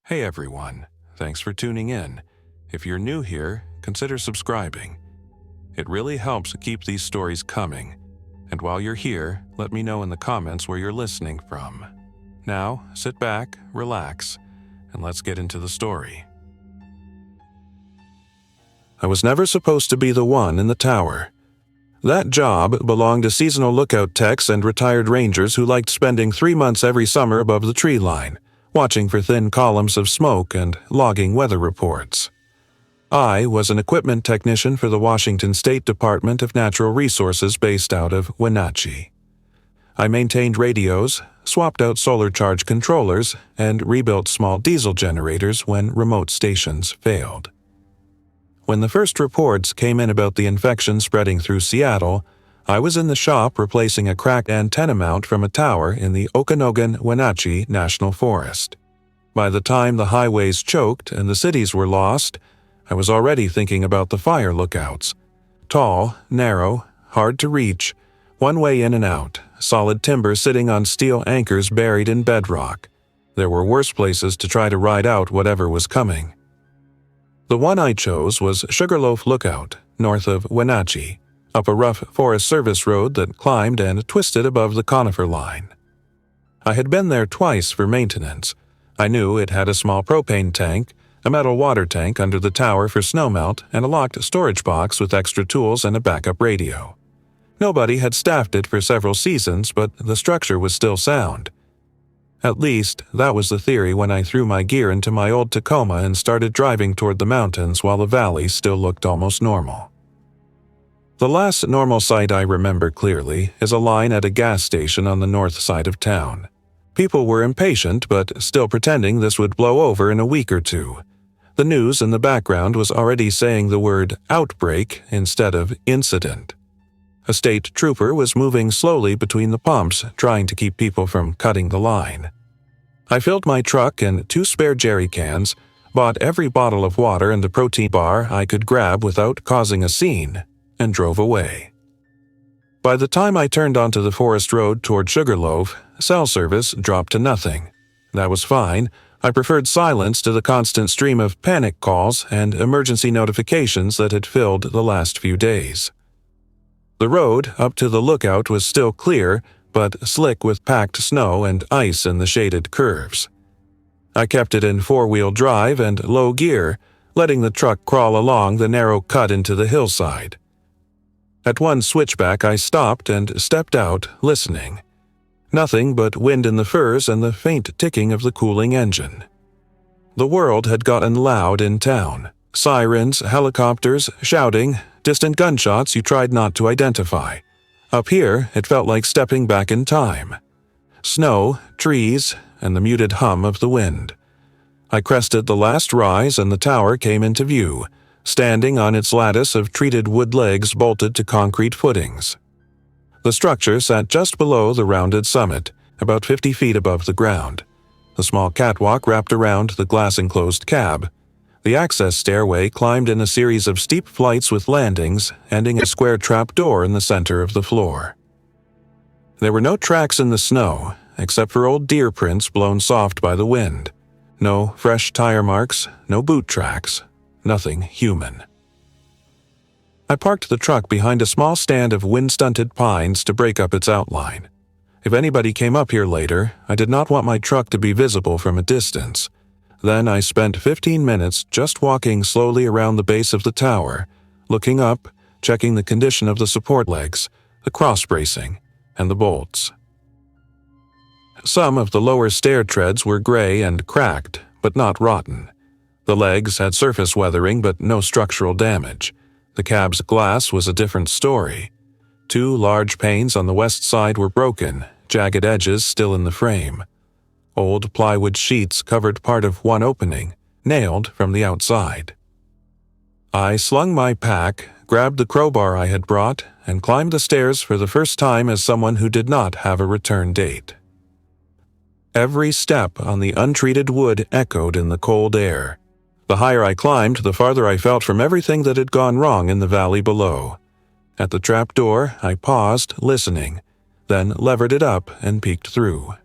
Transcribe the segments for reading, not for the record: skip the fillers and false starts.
Hey everyone, thanks for tuning in. If you're new here, consider subscribing. It really helps keep these stories coming. And while you're here, let me know in the comments where you're listening from. Now, sit back, relax, and let's get into the story. I was never supposed to be the one in the tower. That job belonged to seasonal lookout techs and retired rangers who liked spending 3 months every summer above the tree line, watching for thin columns of smoke and logging weather reports. I was an equipment technician for the Washington State Department of Natural Resources based out of Wenatchee. I maintained radios, swapped out solar charge controllers, and rebuilt small diesel generators when remote stations failed. When the first reports came in about the infection spreading through Seattle, I was in the shop replacing a cracked antenna mount from a tower in the Okanogan, Wenatchee National Forest. By the time the highways choked and the cities were lost, I was already thinking about the fire lookouts. Tall, narrow, hard to reach, one way in and out, solid timber sitting on steel anchors buried in bedrock. There were worse places to try to ride out whatever was coming. The one I chose was Sugarloaf Lookout, north of Wenatchee, up a rough Forest Service road that climbed and twisted above the conifer line. I had been there twice for maintenance. I knew it had a small propane tank, a metal water tank under the tower for snowmelt, and a locked storage box with extra tools and a backup radio. Nobody had staffed it for several seasons, but the structure was still sound. At least, that was the theory when I threw my gear into my old Tacoma and started driving toward the mountains while the valley still looked almost normal. The last normal sight I remember clearly is a line at a gas station on the north side of town. People were impatient, but still pretending this would blow over in a week or two. The news in the background was already saying the word outbreak instead of incident. A state trooper was moving slowly between the pumps, trying to keep people from cutting the line. I filled my truck and 2 spare jerry cans, bought every bottle of water and the protein bar I could grab without causing a scene, and drove away. By the time I turned onto the forest road toward Sugarloaf, cell service dropped to nothing. That was fine. I preferred silence to the constant stream of panic calls and emergency notifications that had filled the last few days. The road up to the lookout was still clear, but slick with packed snow and ice in the shaded curves. I kept it in 4-wheel drive and low gear, letting the truck crawl along the narrow cut into the hillside. At one switchback I stopped and stepped out, listening. Nothing but wind in the firs and the faint ticking of the cooling engine. The world had gotten loud in town. Sirens, helicopters, shouting, distant gunshots you tried not to identify. Up here, it felt like stepping back in time. Snow, trees, and the muted hum of the wind. I crested the last rise and the tower came into view, standing on its lattice of treated wood legs bolted to concrete footings. The structure sat just below the rounded summit, about 50 feet above the ground. The small catwalk wrapped around the glass-enclosed cab. The access stairway climbed in a series of steep flights with landings, ending a square trap door in the center of the floor. There were no tracks in the snow, except for old deer prints blown soft by the wind. No fresh tire marks, no boot tracks, nothing human. I parked the truck behind a small stand of wind-stunted pines to break up its outline. If anybody came up here later, I did not want my truck to be visible from a distance. Then I spent 15 minutes just walking slowly around the base of the tower, looking up, checking the condition of the support legs, the cross bracing, and the bolts. Some of the lower stair treads were gray and cracked, but not rotten. The legs had surface weathering but no structural damage. The cab's glass was a different story. 2 large panes on the west side were broken, jagged edges still in the frame. Old plywood sheets covered part of one opening, nailed from the outside. I slung my pack, grabbed the crowbar I had brought, and climbed the stairs for the first time as someone who did not have a return date. Every step on the untreated wood echoed in the cold air. The higher I climbed, the farther I felt from everything that had gone wrong in the valley below. At the trap door, I paused, listening, then levered it up and peeked through.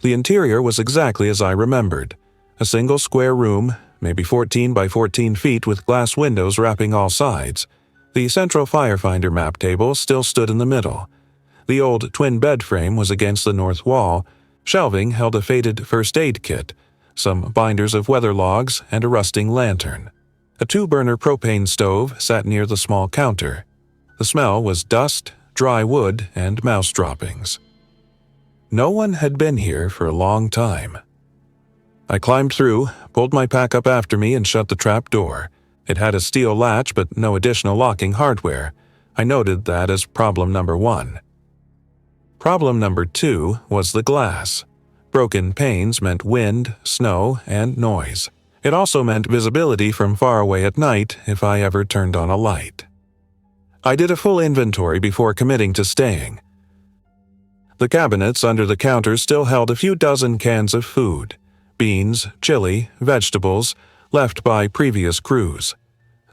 The interior was exactly as I remembered. A single square room, maybe 14 by 14 feet with glass windows wrapping all sides. The central firefinder map table still stood in the middle. The old twin bed frame was against the north wall. Shelving held a faded first aid kit, some binders of weather logs, and a rusting lantern. A 2-burner propane stove sat near the small counter. The smell was dust, dry wood, and mouse droppings. No one had been here for a long time. I climbed through, pulled my pack up after me, and shut the trap door. It had a steel latch but no additional locking hardware. I noted that as problem number 1. Problem number 2 was the glass. Broken panes meant wind, snow, and noise. It also meant visibility from far away at night if I ever turned on a light. I did a full inventory before committing to staying. The cabinets under the counter still held a few dozen cans of food: beans, chili, vegetables, left by previous crews.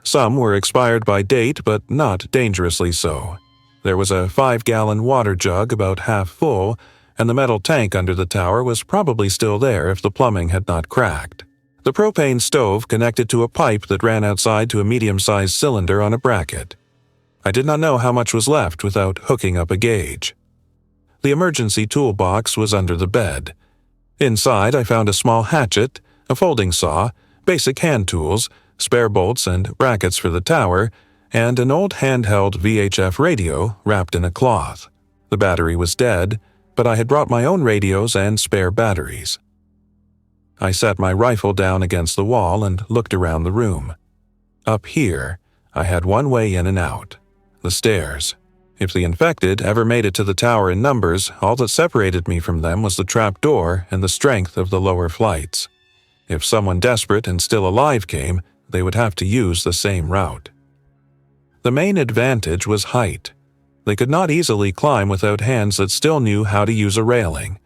Some were expired by date, but not dangerously so. There was a 5-gallon water jug about half full, and the metal tank under the tower was probably still there if the plumbing had not cracked. The propane stove connected to a pipe that ran outside to a medium-sized cylinder on a bracket. I did not know how much was left without hooking up a gauge. The emergency toolbox was under the bed. Inside, I found a small hatchet, a folding saw, basic hand tools, spare bolts and brackets for the tower, and an old handheld VHF radio wrapped in a cloth. The battery was dead, but I had brought my own radios and spare batteries. I set my rifle down against the wall and looked around the room. Up here, I had one way in and out: the stairs. If the infected ever made it to the tower in numbers, all that separated me from them was the trap door and the strength of the lower flights. If someone desperate and still alive came, they would have to use the same route. The main advantage was height. They could not easily climb without hands that still knew how to use a railing.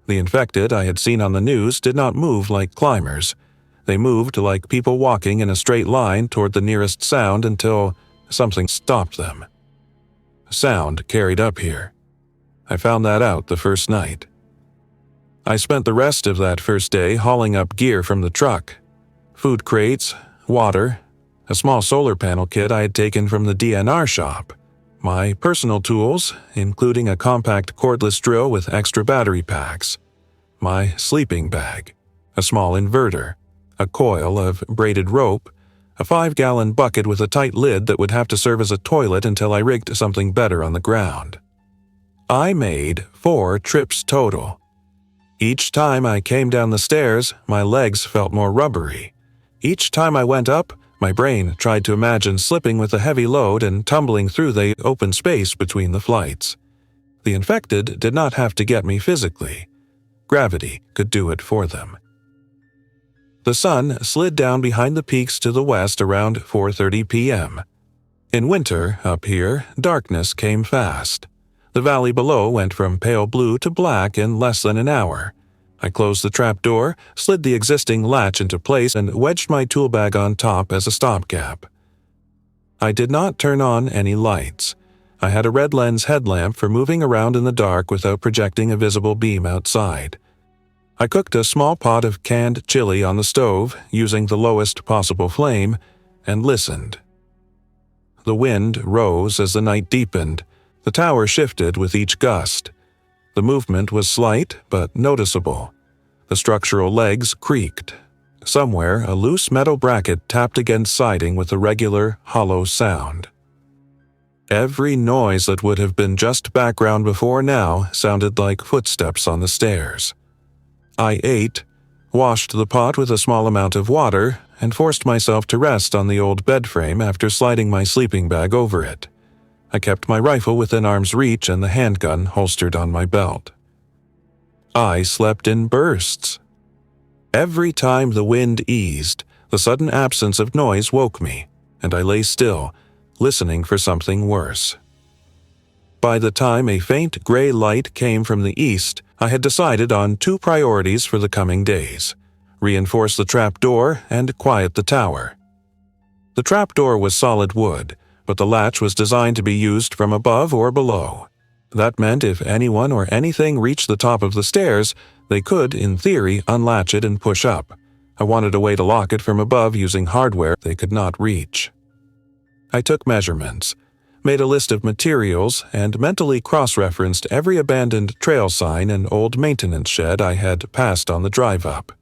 The infected I had seen on the news did not move like climbers. They moved like people walking in a straight line toward the nearest sound until something stopped them. Sound carried up here. I found that out the first night. I spent the rest of that first day hauling up gear from the truck: food crates, water, a small solar panel kit I had taken from the DNR shop, my personal tools, including a compact cordless drill with extra battery packs, my sleeping bag, a small inverter, a coil of braided rope, a 5-gallon bucket with a tight lid that would have to serve as a toilet until I rigged something better on the ground. I made 4 trips total. Each time I came down the stairs, my legs felt more rubbery. Each time I went up, my brain tried to imagine slipping with a heavy load and tumbling through the open space between the flights. The infected did not have to get me physically. Gravity could do it for them. The sun slid down behind the peaks to the west around 4:30 p.m. In winter, up here, darkness came fast. The valley below went from pale blue to black in less than an hour. I closed the trap door, slid the existing latch into place, and wedged my tool bag on top as a stopgap. I did not turn on any lights. I had a red lens headlamp for moving around in the dark without projecting a visible beam outside. I cooked a small pot of canned chili on the stove, using the lowest possible flame, and listened. The wind rose as the night deepened. The tower shifted with each gust. The movement was slight but noticeable. The structural legs creaked. Somewhere, a loose metal bracket tapped against siding with a regular, hollow sound. Every noise that would have been just background before now sounded like footsteps on the stairs. I ate, washed the pot with a small amount of water, and forced myself to rest on the old bed frame after sliding my sleeping bag over it. I kept my rifle within arm's reach and the handgun holstered on my belt. I slept in bursts. Every time the wind eased, the sudden absence of noise woke me, and I lay still, listening for something worse. By the time a faint gray light came from the east, I had decided on 2 priorities for the coming days: reinforce the trap door and quiet the tower. The trap door was solid wood, but the latch was designed to be used from above or below. That meant if anyone or anything reached the top of the stairs, they could, in theory, unlatch it and push up. I wanted a way to lock it from above using hardware they could not reach. I took measurements, made a list of materials, and mentally cross-referenced every abandoned trail sign and old maintenance shed I had passed on the drive-up.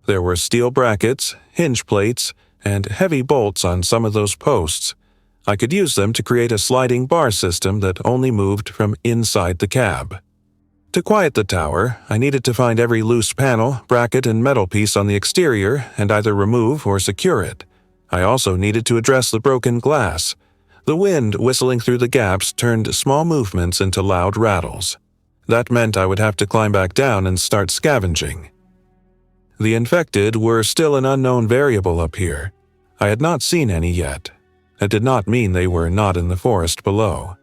There were steel brackets, hinge plates, and heavy bolts on some of those posts. I could use them to create a sliding bar system that only moved from inside the cab. To quiet the tower, I needed to find every loose panel, bracket, and metal piece on the exterior and either remove or secure it. I also needed to address the broken glass. The wind whistling through the gaps turned small movements into loud rattles. That meant I would have to climb back down and start scavenging. The infected were still an unknown variable up here. I had not seen any yet. It did not mean they were not in the forest below.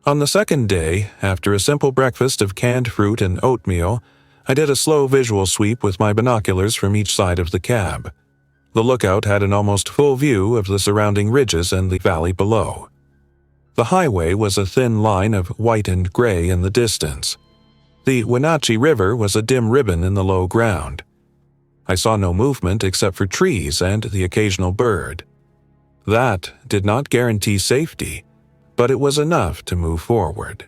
On the second day, after a simple breakfast of canned fruit and oatmeal, I did a slow visual sweep with my binoculars from each side of the cab. The lookout had an almost full view of the surrounding ridges and the valley below. The highway was a thin line of white and gray in the distance. The Wenatchee River was a dim ribbon in the low ground. I saw no movement except for trees and the occasional bird. That did not guarantee safety, but it was enough to move forward.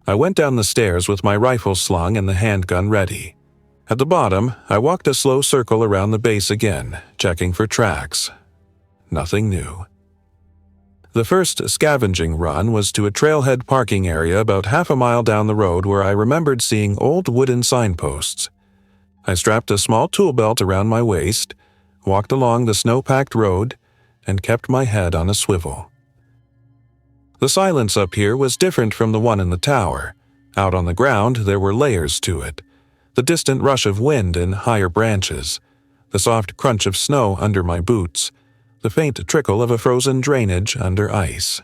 I went down the stairs with my rifle slung and the handgun ready. At the bottom, I walked a slow circle around the base again, checking for tracks. Nothing new. The first scavenging run was to a trailhead parking area about half a mile down the road where I remembered seeing old wooden signposts. I strapped a small tool belt around my waist, walked along the snow-packed road, and kept my head on a swivel. The silence up here was different from the one in the tower. Out on the ground, there were layers to it. The distant rush of wind in higher branches, the soft crunch of snow under my boots, the faint trickle of a frozen drainage under ice.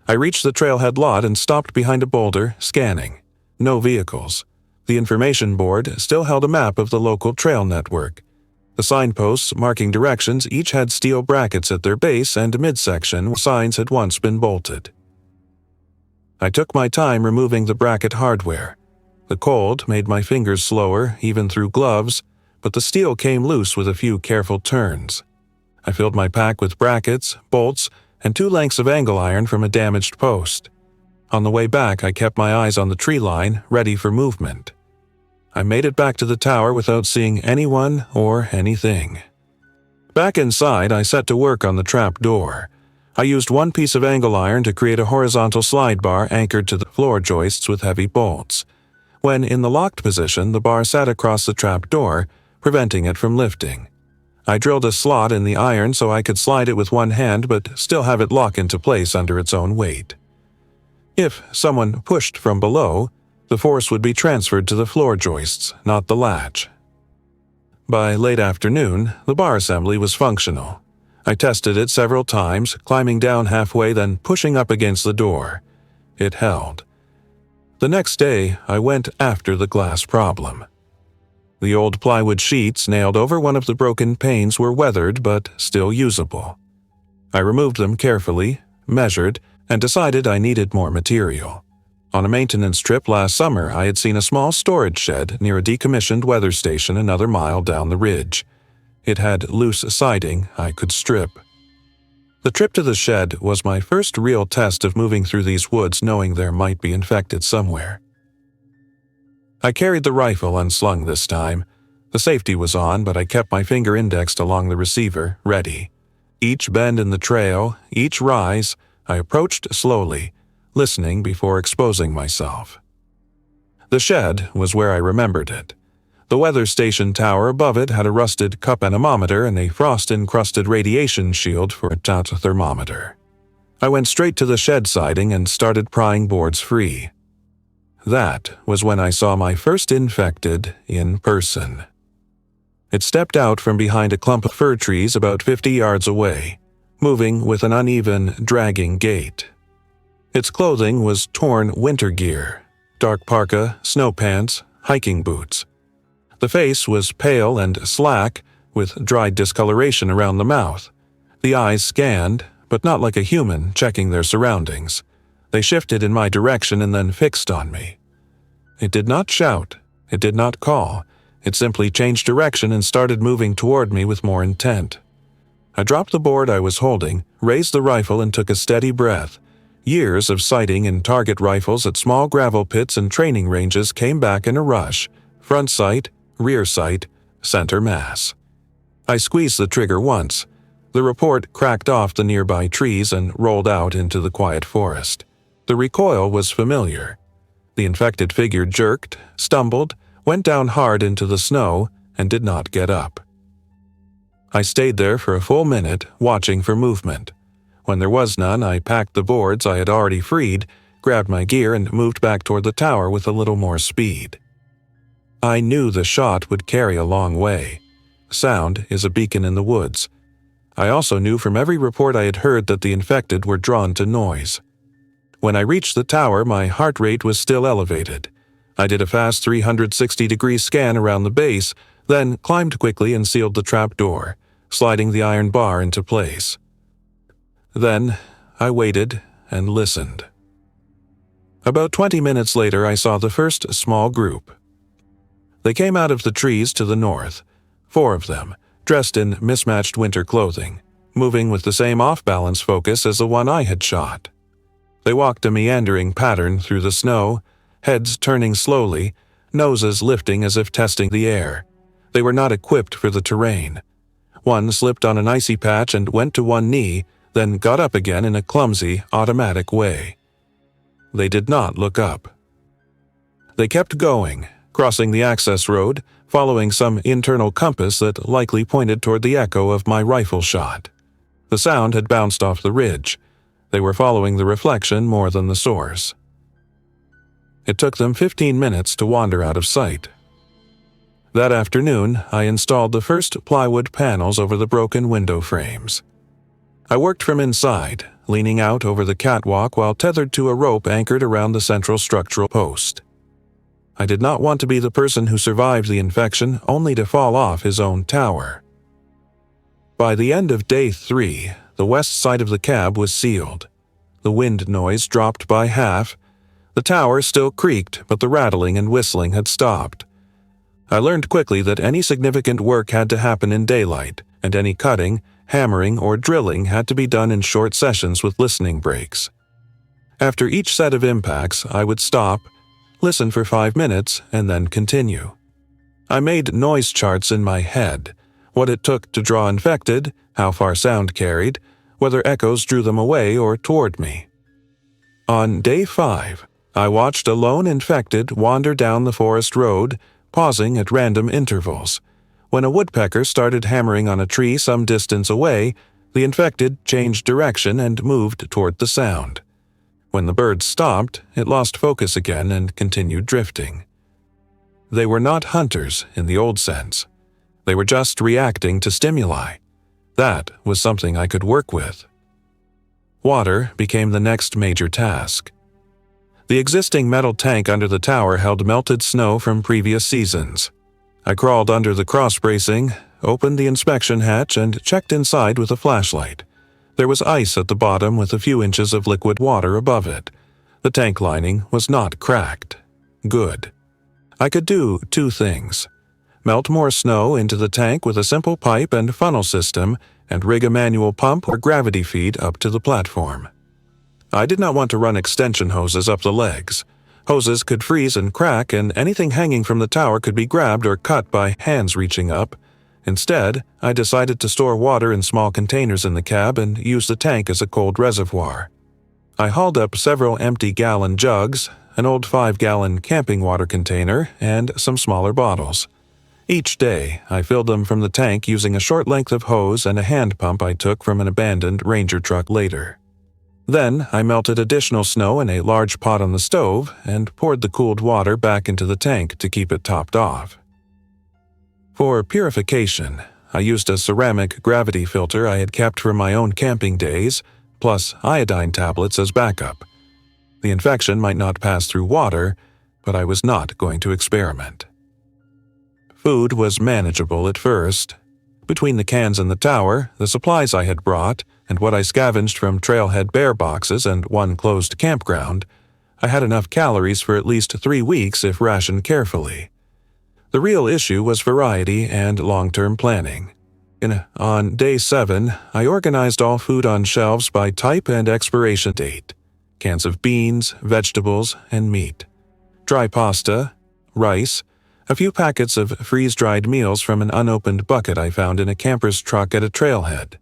I reached the trailhead lot and stopped behind a boulder, scanning. No vehicles. The information board still held a map of the local trail network. The signposts marking directions each had steel brackets at their base and midsection where signs had once been bolted. I took my time removing the bracket hardware. The cold made my fingers slower, even through gloves, but the steel came loose with a few careful turns. I filled my pack with brackets, bolts, and 2 lengths of angle iron from a damaged post. On the way back, I kept my eyes on the tree line, ready for movement. I made it back to the tower without seeing anyone or anything. Back inside, I set to work on the trap door. I used 1 piece of angle iron to create a horizontal slide bar anchored to the floor joists with heavy bolts. When in the locked position, the bar sat across the trap door, preventing it from lifting. I drilled a slot in the iron so I could slide it with one hand but still have it lock into place under its own weight. If someone pushed from below, the force would be transferred to the floor joists, not the latch. By late afternoon, the bar assembly was functional. I tested it several times, climbing down halfway then pushing up against the door. It held. The next day, I went after the glass problem. The old plywood sheets nailed over one of the broken panes were weathered but still usable. I removed them carefully, measured, and decided I needed more material. On a maintenance trip last summer, I had seen a small storage shed near a decommissioned weather station another mile down the ridge. It had loose siding I could strip. The trip to the shed was my first real test of moving through these woods knowing there might be infected somewhere. I carried the rifle unslung this time. The safety was on, but I kept my finger indexed along the receiver, ready. Each bend in the trail, each rise, I approached slowly, listening before exposing myself. The shed was where I remembered it. The weather station tower above it had a rusted cup anemometer and a frost-encrusted radiation shield for a thermometer. I went straight to the shed siding and started prying boards free. That was when I saw my first infected in person. It stepped out from behind a clump of fir trees about 50 yards away, moving with an uneven, dragging gait. Its clothing was torn winter gear, dark parka, snow pants, hiking boots. The face was pale and slack, with dried discoloration around the mouth. The eyes scanned, but not like a human checking their surroundings. They shifted in my direction and then fixed on me. It did not shout. It did not call. It simply changed direction and started moving toward me with more intent. I dropped the board I was holding, raised the rifle, and took a steady breath. Years of sighting and target rifles at small gravel pits and training ranges came back in a rush. Front sight, rear sight, center mass. I squeezed the trigger once. The report cracked off the nearby trees and rolled out into the quiet forest. The recoil was familiar. The infected figure jerked, stumbled, went down hard into the snow, and did not get up. I stayed there for a full minute, watching for movement. When there was none, I packed the boards I had already freed, grabbed my gear, and moved back toward the tower with a little more speed. I knew the shot would carry a long way. Sound is a beacon in the woods. I also knew from every report I had heard that the infected were drawn to noise. When I reached the tower, my heart rate was still elevated. I did a fast 360-degree scan around the base, then climbed quickly and sealed the trap door, sliding the iron bar into place. Then I waited and listened. About 20 minutes later, I saw the first small group. They came out of the trees to the north, 4 of them, dressed in mismatched winter clothing, moving with the same off-balance focus as the one I had shot. They walked a meandering pattern through the snow, heads turning slowly, noses lifting as if testing the air. They were not equipped for the terrain. One slipped on an icy patch and went to one knee, then got up again in a clumsy, automatic way. They did not look up. They kept going, crossing the access road, following some internal compass that likely pointed toward the echo of my rifle shot. The sound had bounced off the ridge. They were following the reflection more than the source. It took them 15 minutes to wander out of sight. That afternoon, I installed the first plywood panels over the broken window frames. I worked from inside, leaning out over the catwalk while tethered to a rope anchored around the central structural post. I did not want to be the person who survived the infection only to fall off his own tower. By the end of day 3, the west side of the cab was sealed. The wind noise dropped by half. The tower still creaked, but the rattling and whistling had stopped. I learned quickly that any significant work had to happen in daylight, and any cutting, hammering, or drilling had to be done in short sessions with listening breaks. After each set of impacts, I would stop, listen for 5 minutes, and then continue. I made noise charts in my head, what it took to draw infected, how far sound carried, whether echoes drew them away or toward me. On day 5, I watched a lone infected wander down the forest road, pausing at random intervals. When a woodpecker started hammering on a tree some distance away, the infected changed direction and moved toward the sound. When the bird stopped, it lost focus again and continued drifting. They were not hunters in the old sense. They were just reacting to stimuli. That was something I could work with. Water became the next major task. The existing metal tank under the tower held melted snow from previous seasons. I crawled under the cross bracing, opened the inspection hatch, and checked inside with a flashlight. There was ice at the bottom with a few inches of liquid water above it. The tank lining was not cracked. Good. I could do 2 things: melt more snow into the tank with a simple pipe and funnel system, and rig a manual pump or gravity feed up to the platform. I did not want to run extension hoses up the legs. Hoses could freeze and crack, and anything hanging from the tower could be grabbed or cut by hands reaching up. Instead, I decided to store water in small containers in the cab and use the tank as a cold reservoir. I hauled up several empty gallon jugs, an old 5-gallon camping water container, and some smaller bottles. Each day, I filled them from the tank using a short length of hose and a hand pump I took from an abandoned Ranger truck later. Then, I melted additional snow in a large pot on the stove and poured the cooled water back into the tank to keep it topped off. For purification, I used a ceramic gravity filter I had kept from my own camping days, plus iodine tablets as backup. The infection might not pass through water, but I was not going to experiment. Food was manageable at first. Between the cans in the tower, the supplies I had brought, and what I scavenged from trailhead bear boxes and one closed campground, I had enough calories for at least 3 weeks if rationed carefully. The real issue was variety and long-term planning. On day 7, I organized all food on shelves by type and expiration date. Cans of beans, vegetables, and meat. Dry pasta, rice, a few packets of freeze-dried meals from an unopened bucket I found in a camper's truck at a trailhead.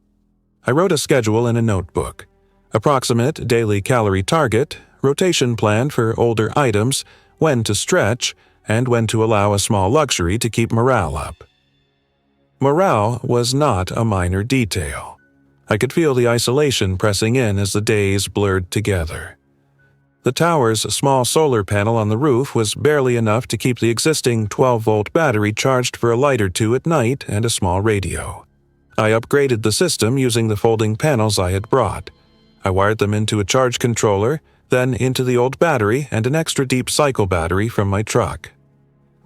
I wrote a schedule in a notebook. Approximate daily calorie target, rotation plan for older items, when to stretch, and when to allow a small luxury to keep morale up. Morale was not a minor detail. I could feel the isolation pressing in as the days blurred together. The tower's small solar panel on the roof was barely enough to keep the existing 12-volt battery charged for a light or two at night and a small radio. I upgraded the system using the folding panels I had brought. I wired them into a charge controller, then into the old battery and an extra deep cycle battery from my truck.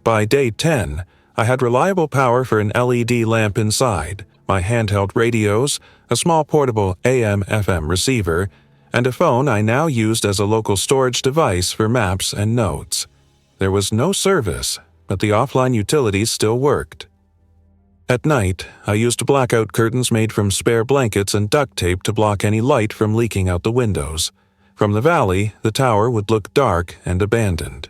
By day 10, I had reliable power for an LED lamp inside, my handheld radios, a small portable AM/FM receiver, and a phone I now used as a local storage device for maps and notes. There was no service, but the offline utilities still worked. At night, I used blackout curtains made from spare blankets and duct tape to block any light from leaking out the windows. From the valley, the tower would look dark and abandoned.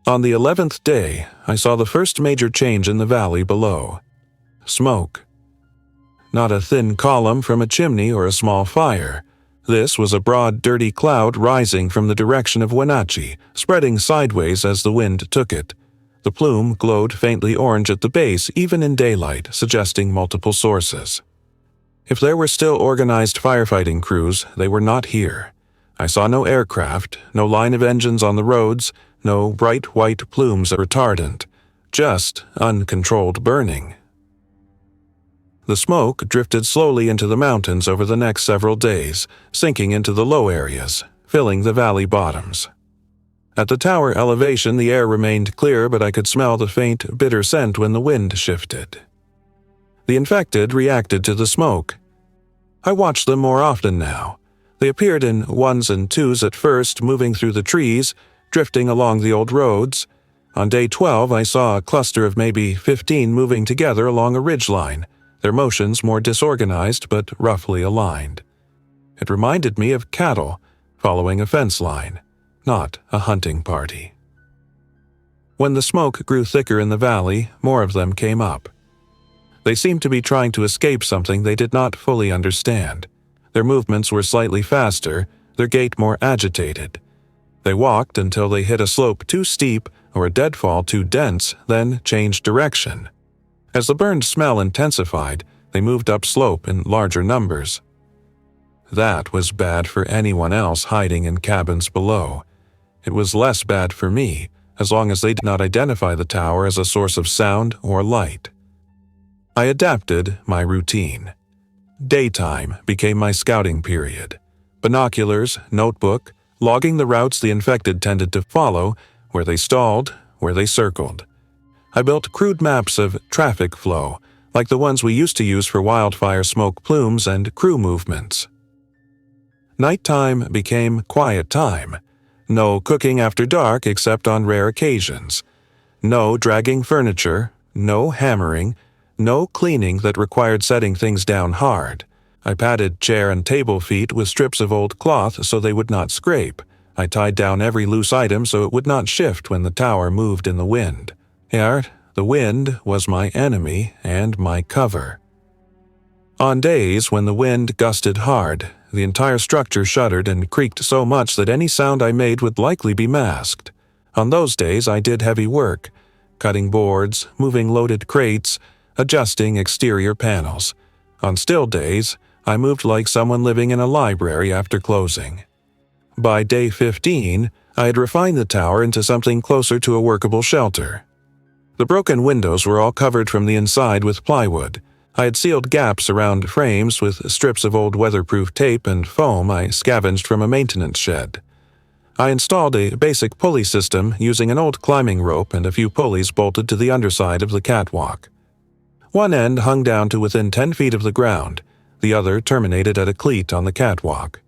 On the 11th day, I saw the first major change in the valley below. Smoke. Not a thin column from a chimney or a small fire. This was a broad, dirty cloud rising from the direction of Wenatchee, spreading sideways as the wind took it. The plume glowed faintly orange at the base even in daylight, suggesting multiple sources. If there were still organized firefighting crews, they were not here. I saw no aircraft, no line of engines on the roads, no bright white plumes of retardant, just uncontrolled burning. The smoke drifted slowly into the mountains over the next several days, sinking into the low areas, filling the valley bottoms. At the tower elevation, the air remained clear, but I could smell the faint, bitter scent when the wind shifted. The infected reacted to the smoke. I watched them more often now. They appeared in ones and twos at first, moving through the trees, drifting along the old roads. On day 12, I saw a cluster of maybe 15 moving together along a ridgeline, their motions more disorganized but roughly aligned. It reminded me of cattle following a fence line, not a hunting party. When the smoke grew thicker in the valley, more of them came up. They seemed to be trying to escape something they did not fully understand. Their movements were slightly faster, their gait more agitated. They walked until they hit a slope too steep or a deadfall too dense, then changed direction. As the burned smell intensified, they moved upslope in larger numbers. That was bad for anyone else hiding in cabins below. It was less bad for me, as long as they did not identify the tower as a source of sound or light. I adapted my routine. Daytime became my scouting period. Binoculars, notebook, logging the routes the infected tended to follow, where they stalled, where they circled. I built crude maps of traffic flow, like the ones we used to use for wildfire smoke plumes and crew movements. Nighttime became quiet time. No cooking after dark except on rare occasions. No dragging furniture, no hammering, no cleaning that required setting things down hard. I padded chair and table feet with strips of old cloth so they would not scrape. I tied down every loose item so it would not shift when the tower moved in the wind. The wind was my enemy and my cover. On days when the wind gusted hard, the entire structure shuddered and creaked so much that any sound I made would likely be masked. On those days I did heavy work, cutting boards, moving loaded crates, adjusting exterior panels. On still days, I moved like someone living in a library after closing. By day 15, I had refined the tower into something closer to a workable shelter. The broken windows were all covered from the inside with plywood. I had sealed gaps around frames with strips of old weatherproof tape and foam I scavenged from a maintenance shed. I installed a basic pulley system using an old climbing rope and a few pulleys bolted to the underside of the catwalk. One end hung down to within 10 feet of the ground, the other terminated at a cleat on the catwalk.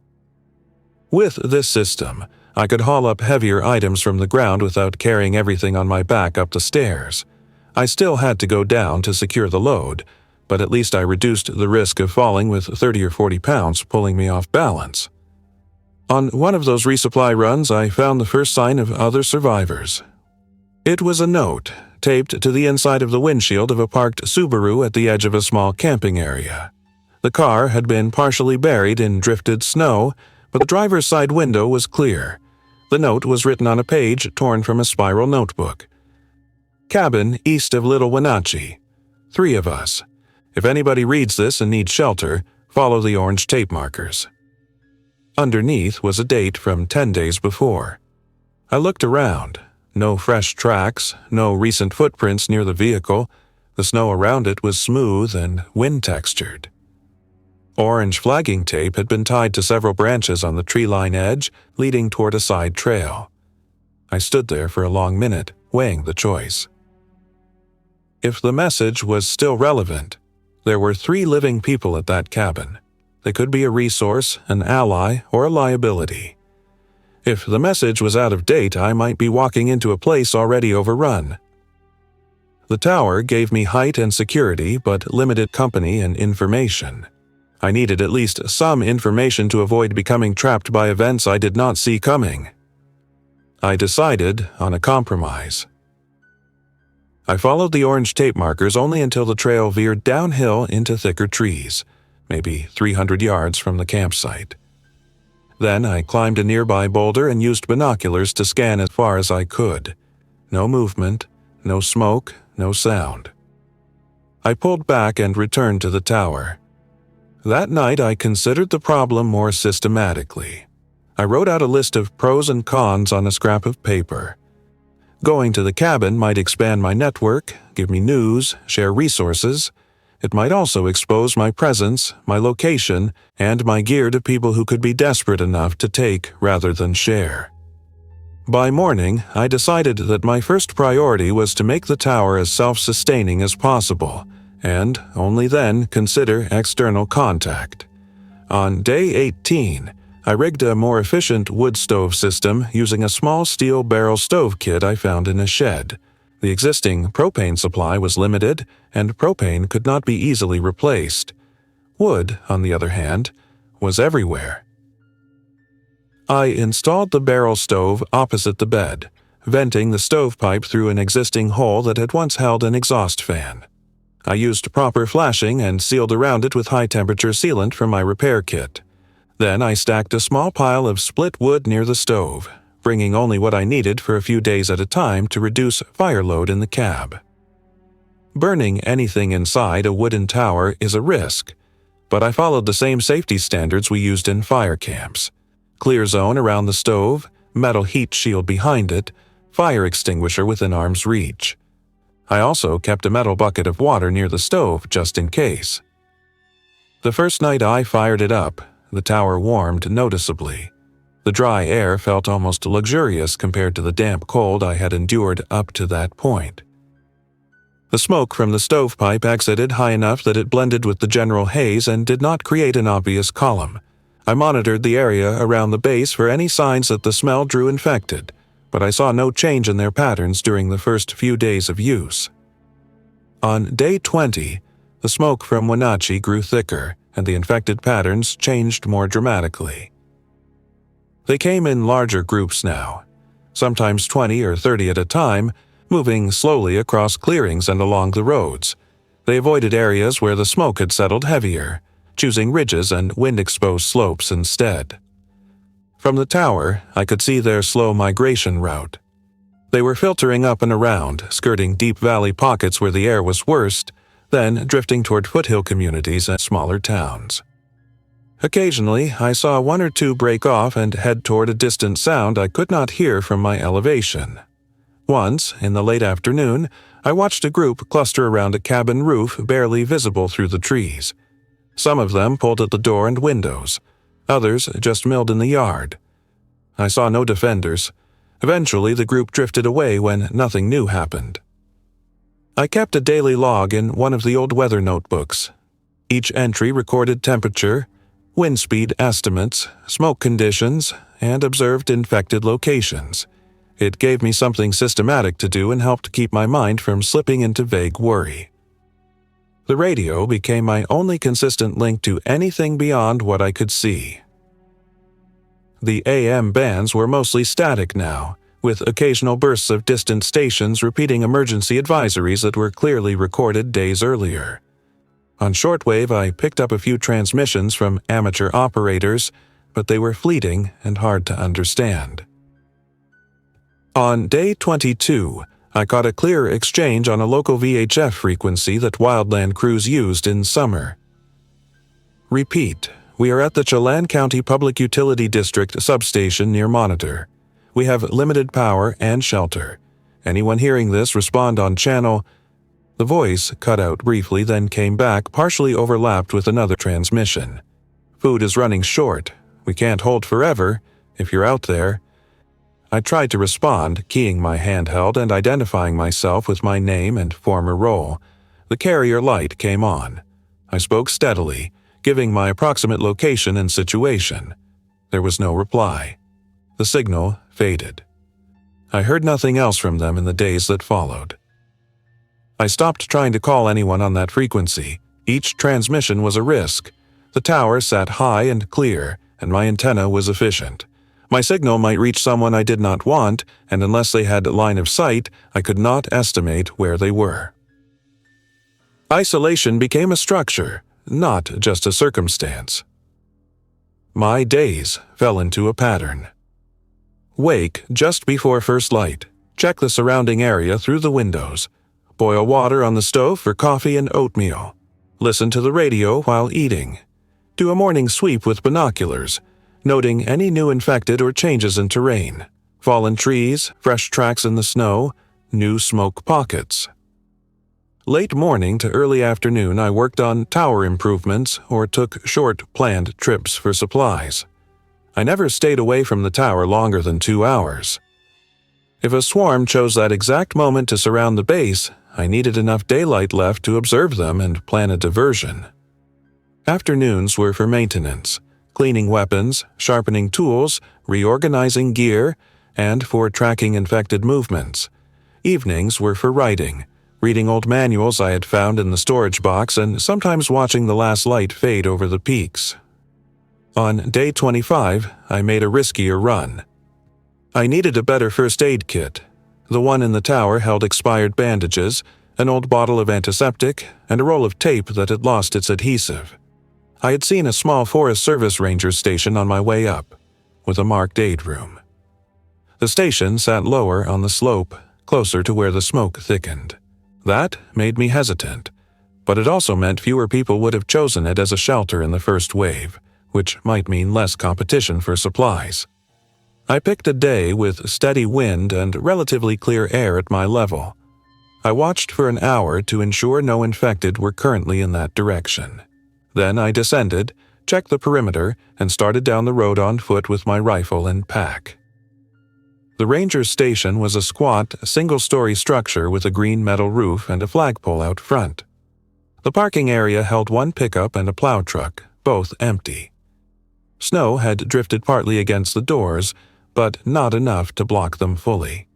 With this system, I could haul up heavier items from the ground without carrying everything on my back up the stairs. I still had to go down to secure the load, but at least I reduced the risk of falling with 30 or 40 pounds pulling me off balance. On one of those resupply runs, I found the first sign of other survivors. It was a note, taped to the inside of the windshield of a parked Subaru at the edge of a small camping area. The car had been partially buried in drifted snow, but the driver's side window was clear. The note was written on a page torn from a spiral notebook. Cabin east of Little Wenatchee. 3 of us. If anybody reads this and needs shelter, follow the orange tape markers. Underneath was a date from 10 days before. I looked around. No fresh tracks, no recent footprints near the vehicle. The snow around it was smooth and wind-textured. Orange flagging tape had been tied to several branches on the tree line edge, leading toward a side trail. I stood there for a long minute, weighing the choice. If the message was still relevant, there were 3 living people at that cabin. They could be a resource, an ally, or a liability. If the message was out of date, I might be walking into a place already overrun. The tower gave me height and security, but limited company and information. I needed at least some information to avoid becoming trapped by events I did not see coming. I decided on a compromise. I followed the orange tape markers only until the trail veered downhill into thicker trees, maybe 300 yards from the campsite. Then I climbed a nearby boulder and used binoculars to scan as far as I could. No movement, no smoke, no sound. I pulled back and returned to the tower. That night I considered the problem more systematically. I wrote out a list of pros and cons on a scrap of paper. Going to the cabin might expand my network, give me news, share resources. It might also expose my presence, my location, and my gear to people who could be desperate enough to take rather than share. By morning, I decided that my first priority was to make the tower as self-sustaining as possible, and only then consider external contact. On day 18, I rigged a more efficient wood stove system using a small steel barrel stove kit I found in a shed. The existing propane supply was limited, and propane could not be easily replaced. Wood, on the other hand, was everywhere. I installed the barrel stove opposite the bed, venting the stovepipe through an existing hole that had once held an exhaust fan. I used proper flashing and sealed around it with high-temperature sealant from my repair kit. Then I stacked a small pile of split wood near the stove, bringing only what I needed for a few days at a time to reduce fire load in the cab. Burning anything inside a wooden tower is a risk, but I followed the same safety standards we used in fire camps. Clear zone around the stove, metal heat shield behind it, fire extinguisher within arm's reach. I also kept a metal bucket of water near the stove just in case. The first night I fired it up, the tower warmed noticeably. The dry air felt almost luxurious compared to the damp cold I had endured up to that point. The smoke from the stovepipe exited high enough that it blended with the general haze and did not create an obvious column. I monitored the area around the base for any signs that the smell drew infected, but I saw no change in their patterns during the first few days of use. On day 20, the smoke from Wenatchee grew thicker, and the infected patterns changed more dramatically. They came in larger groups now, sometimes 20 or 30 at a time, moving slowly across clearings and along the roads. They avoided areas where the smoke had settled heavier, choosing ridges and wind-exposed slopes instead. From the tower, I could see their slow migration route. They were filtering up and around, skirting deep valley pockets where the air was worst, then drifting toward foothill communities and smaller towns. Occasionally, I saw 1 or 2 break off and head toward a distant sound I could not hear from my elevation. Once, in the late afternoon, I watched a group cluster around a cabin roof barely visible through the trees. Some of them pulled at the door and windows. Others just milled in the yard. I saw no defenders. Eventually, the group drifted away when nothing new happened. I kept a daily log in one of the old weather notebooks. Each entry recorded temperature, wind speed estimates, smoke conditions, and observed infected locations. It gave me something systematic to do and helped keep my mind from slipping into vague worry. The radio became my only consistent link to anything beyond what I could see. The AM bands were mostly static now, with occasional bursts of distant stations repeating emergency advisories that were clearly recorded days earlier. On shortwave, I picked up a few transmissions from amateur operators, but they were fleeting and hard to understand. On day 22, I caught a clear exchange on a local VHF frequency that wildland crews used in summer. Repeat, we are at the Chelan County Public Utility District substation near Monitor. We have limited power and shelter. Anyone hearing this, respond on channel. The voice cut out briefly, then came back, partially overlapped with another transmission. Food is running short. We can't hold forever. If you're out there. I tried to respond, keying my handheld and identifying myself with my name and former role. The carrier light came on. I spoke steadily, giving my approximate location and situation. There was no reply. The signal faded. I heard nothing else from them in the days that followed. I stopped trying to call anyone on that frequency. Each transmission was a risk. The tower sat high and clear, and my antenna was efficient. My signal might reach someone I did not want, and unless they had line of sight, I could not estimate where they were. Isolation became a structure, not just a circumstance. My days fell into a pattern. Wake just before first light. Check the surrounding area through the windows. Boil water on the stove for coffee and oatmeal. Listen to the radio while eating. Do a morning sweep with binoculars, noting any new infected or changes in terrain. Fallen trees, fresh tracks in the snow, new smoke pockets. Late morning to early afternoon, I worked on tower improvements or took short, planned trips for supplies. I never stayed away from the tower longer than 2 hours. If a swarm chose that exact moment to surround the base, I needed enough daylight left to observe them and plan a diversion. Afternoons were for maintenance, cleaning weapons, sharpening tools, reorganizing gear, and for tracking infected movements. Evenings were for writing, reading old manuals I had found in the storage box, and sometimes watching the last light fade over the peaks. On day 25, I made a riskier run. I needed a better first aid kit. The one in the tower held expired bandages, an old bottle of antiseptic, and a roll of tape that had lost its adhesive. I had seen a small Forest Service Ranger station on my way up, with a marked aid room. The station sat lower on the slope, closer to where the smoke thickened. That made me hesitant, but it also meant fewer people would have chosen it as a shelter in the first wave, which might mean less competition for supplies. I picked a day with steady wind and relatively clear air at my level. I watched for an hour to ensure no infected were currently in that direction. Then I descended, checked the perimeter, and started down the road on foot with my rifle and pack. The ranger station was a squat, single-story structure with a green metal roof and a flagpole out front. The parking area held one pickup and a plow truck, both empty. Snow had drifted partly against the doors, but not enough to block them fully.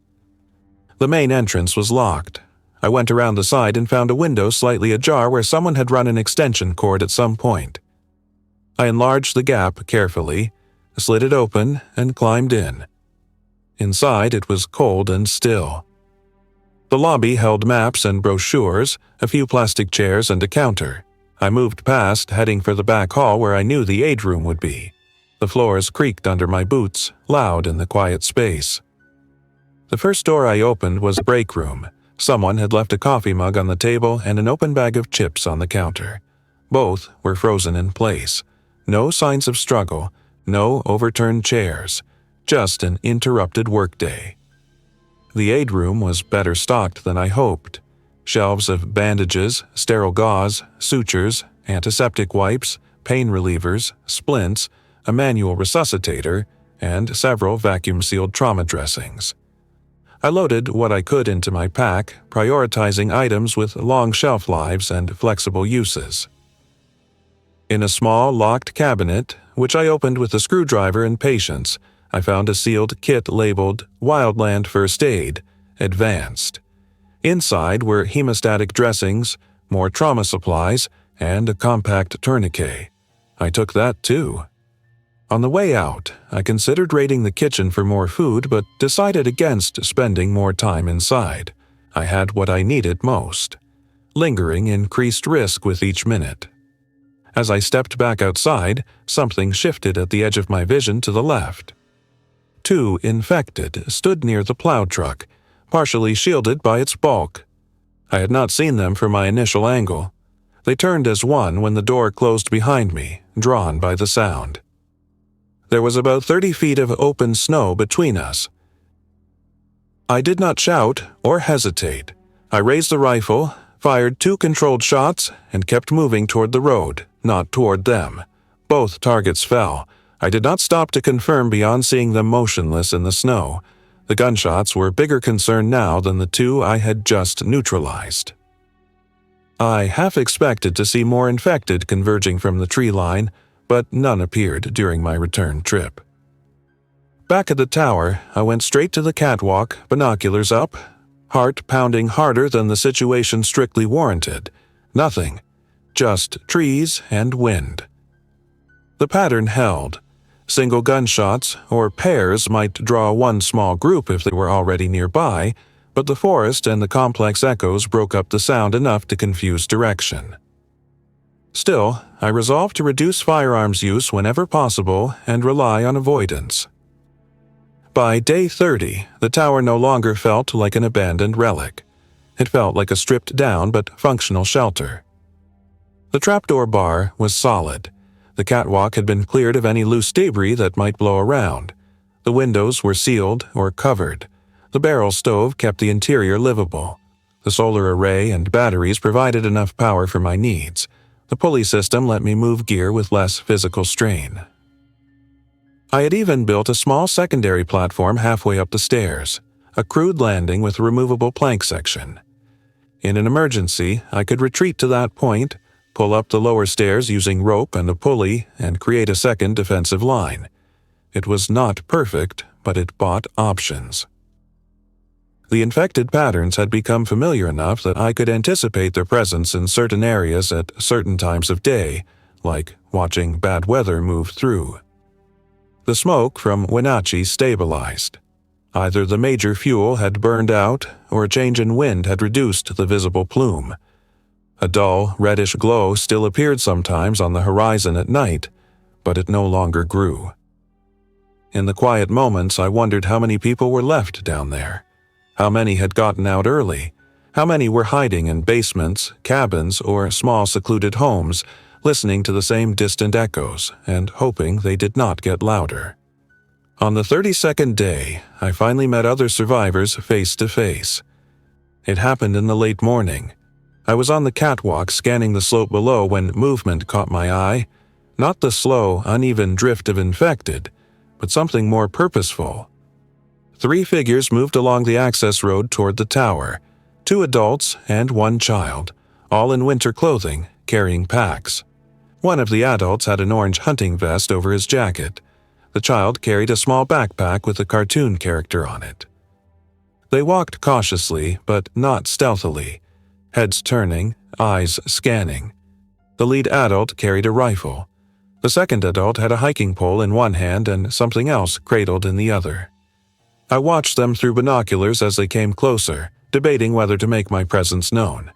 The main entrance was locked. I went around the side and found a window slightly ajar where someone had run an extension cord at some point. I enlarged the gap carefully, slid it open, and climbed in. Inside, it was cold and still. The lobby held maps and brochures, a few plastic chairs, and a counter. I moved past, heading for the back hall where I knew the aid room would be. The floors creaked under my boots, loud in the quiet space. The first door I opened was a break room. Someone had left a coffee mug on the table and an open bag of chips on the counter. Both were frozen in place. No signs of struggle, no overturned chairs, just an interrupted workday. The aid room was better stocked than I hoped. Shelves of bandages, sterile gauze, sutures, antiseptic wipes, pain relievers, splints, a manual resuscitator, and several vacuum-sealed trauma dressings. I loaded what I could into my pack, prioritizing items with long shelf lives and flexible uses. In a small, locked cabinet, which I opened with a screwdriver and patience, I found a sealed kit labeled Wildland First Aid, Advanced. Inside were hemostatic dressings, more trauma supplies, and a compact tourniquet. I took that too. On the way out, I considered raiding the kitchen for more food but decided against spending more time inside. I had what I needed most. Lingering increased risk with each minute. As I stepped back outside, something shifted at the edge of my vision to the left. 2 infected stood near the plow truck, partially shielded by its bulk. I had not seen them from my initial angle. They turned as one when the door closed behind me, drawn by the sound. There was about 30 feet of open snow between us. I did not shout or hesitate. I raised the rifle, fired 2 controlled shots, and kept moving toward the road, not toward them. Both targets fell. I did not stop to confirm beyond seeing them motionless in the snow. The gunshots were a bigger concern now than the 2 I had just neutralized. I half expected to see more infected converging from the tree line, but none appeared during my return trip. Back at the tower, I went straight to the catwalk, binoculars up, heart pounding harder than the situation strictly warranted. Nothing, just trees and wind. The pattern held. Single gunshots or pairs might draw one small group if they were already nearby, but the forest and the complex echoes broke up the sound enough to confuse direction. Still, I resolved to reduce firearms use whenever possible and rely on avoidance. By day 30, the tower no longer felt like an abandoned relic. It felt like a stripped-down but functional shelter. The trapdoor bar was solid. The catwalk had been cleared of any loose debris that might blow around. The windows were sealed or covered. The barrel stove kept the interior livable. The solar array and batteries provided enough power for my needs. The pulley system let me move gear with less physical strain. I had even built a small secondary platform halfway up the stairs, a crude landing with a removable plank section. In an emergency, I could retreat to that point, pull up the lower stairs using rope and a pulley, and create a second defensive line. It was not perfect, but it bought options. The infected patterns had become familiar enough that I could anticipate their presence in certain areas at certain times of day, like watching bad weather move through. The smoke from Wenatchee stabilized. Either the major fuel had burned out, or a change in wind had reduced the visible plume. A dull, reddish glow still appeared sometimes on the horizon at night, but it no longer grew. In the quiet moments, I wondered how many people were left down there. How many had gotten out early? How many were hiding in basements, cabins, or small secluded homes, listening to the same distant echoes and hoping they did not get louder? On the 32nd day, I finally met other survivors face to face. It happened in the late morning. I was on the catwalk scanning the slope below when movement caught my eye. Not the slow, uneven drift of infected, but something more purposeful. 3 figures moved along the access road toward the tower, 2 adults and 1 child, all in winter clothing, carrying packs. One of the adults had an orange hunting vest over his jacket. The child carried a small backpack with a cartoon character on it. They walked cautiously, but not stealthily, heads turning, eyes scanning. The lead adult carried a rifle. The second adult had a hiking pole in one hand and something else cradled in the other. I watched them through binoculars as they came closer, debating whether to make my presence known.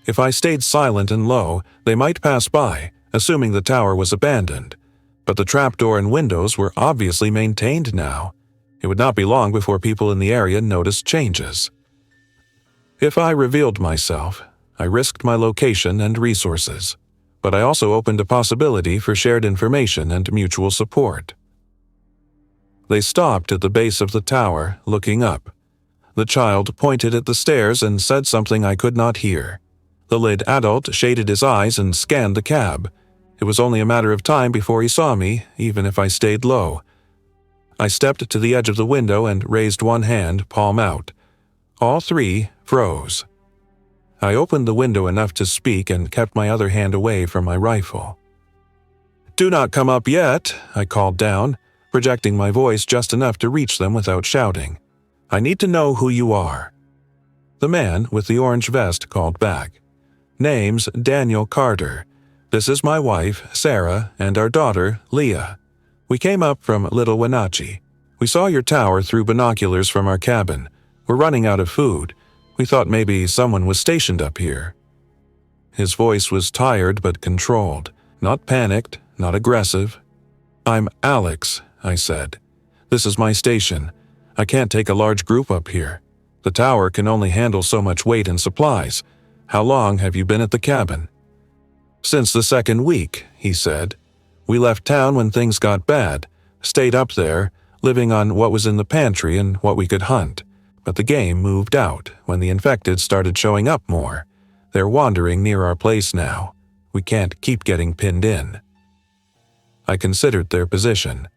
If I stayed silent and low, they might pass by, assuming the tower was abandoned. But the trapdoor and windows were obviously maintained now. It would not be long before people in the area noticed changes. If I revealed myself, I risked my location and resources, but I also opened a possibility for shared information and mutual support. They stopped at the base of the tower, looking up. The child pointed at the stairs and said something I could not hear. The lead adult shaded his eyes and scanned the cab. It was only a matter of time before he saw me, even if I stayed low. I stepped to the edge of the window and raised one hand, palm out. All 3 froze. I opened the window enough to speak and kept my other hand away from my rifle. "Do not come up yet," I called down. projecting my voice just enough to reach them without shouting. "I need to know who you are." The man with the orange vest called back. "Name's Daniel Carter. This is my wife, Sarah, and our daughter, Leah. We came up from Little Wenatchee. We saw your tower through binoculars from our cabin. We're running out of food. We thought maybe someone was stationed up here." His voice was tired but controlled, not panicked, not aggressive. "I'm Alex," I said. "This is my station. I can't take a large group up here. The tower can only handle so much weight and supplies. How long have you been at the cabin?" "Since the second week," he said. "We left town when things got bad, stayed up there, living on what was in the pantry and what we could hunt. But the game moved out when the infected started showing up more. They're wandering near our place now. We can't keep getting pinned in." I considered their position.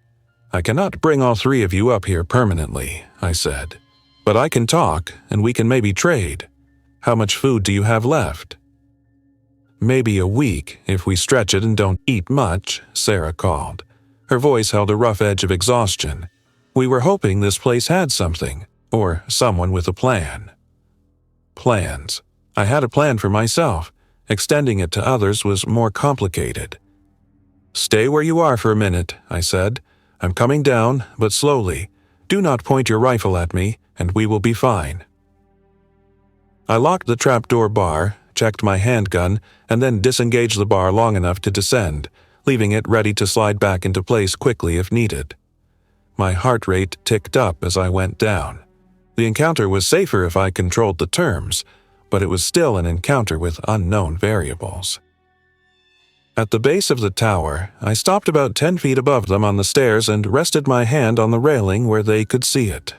"I cannot bring all three of you up here permanently," I said. "But I can talk, and we can maybe trade. How much food do you have left?" "Maybe a week, if we stretch it and don't eat much," Sarah called. Her voice held a rough edge of exhaustion. "We were hoping this place had something, or someone with a plan." Plans. I had a plan for myself. Extending it to others was more complicated. "Stay where you are for a minute," I said. "I'm coming down, but slowly. Do not point your rifle at me, and we will be fine." I locked the trapdoor bar, checked my handgun, and then disengaged the bar long enough to descend, leaving it ready to slide back into place quickly if needed. My heart rate ticked up as I went down. The encounter was safer if I controlled the terms, but it was still an encounter with unknown variables. At the base of the tower, I stopped about 10 feet above them on the stairs and rested my hand on the railing where they could see it.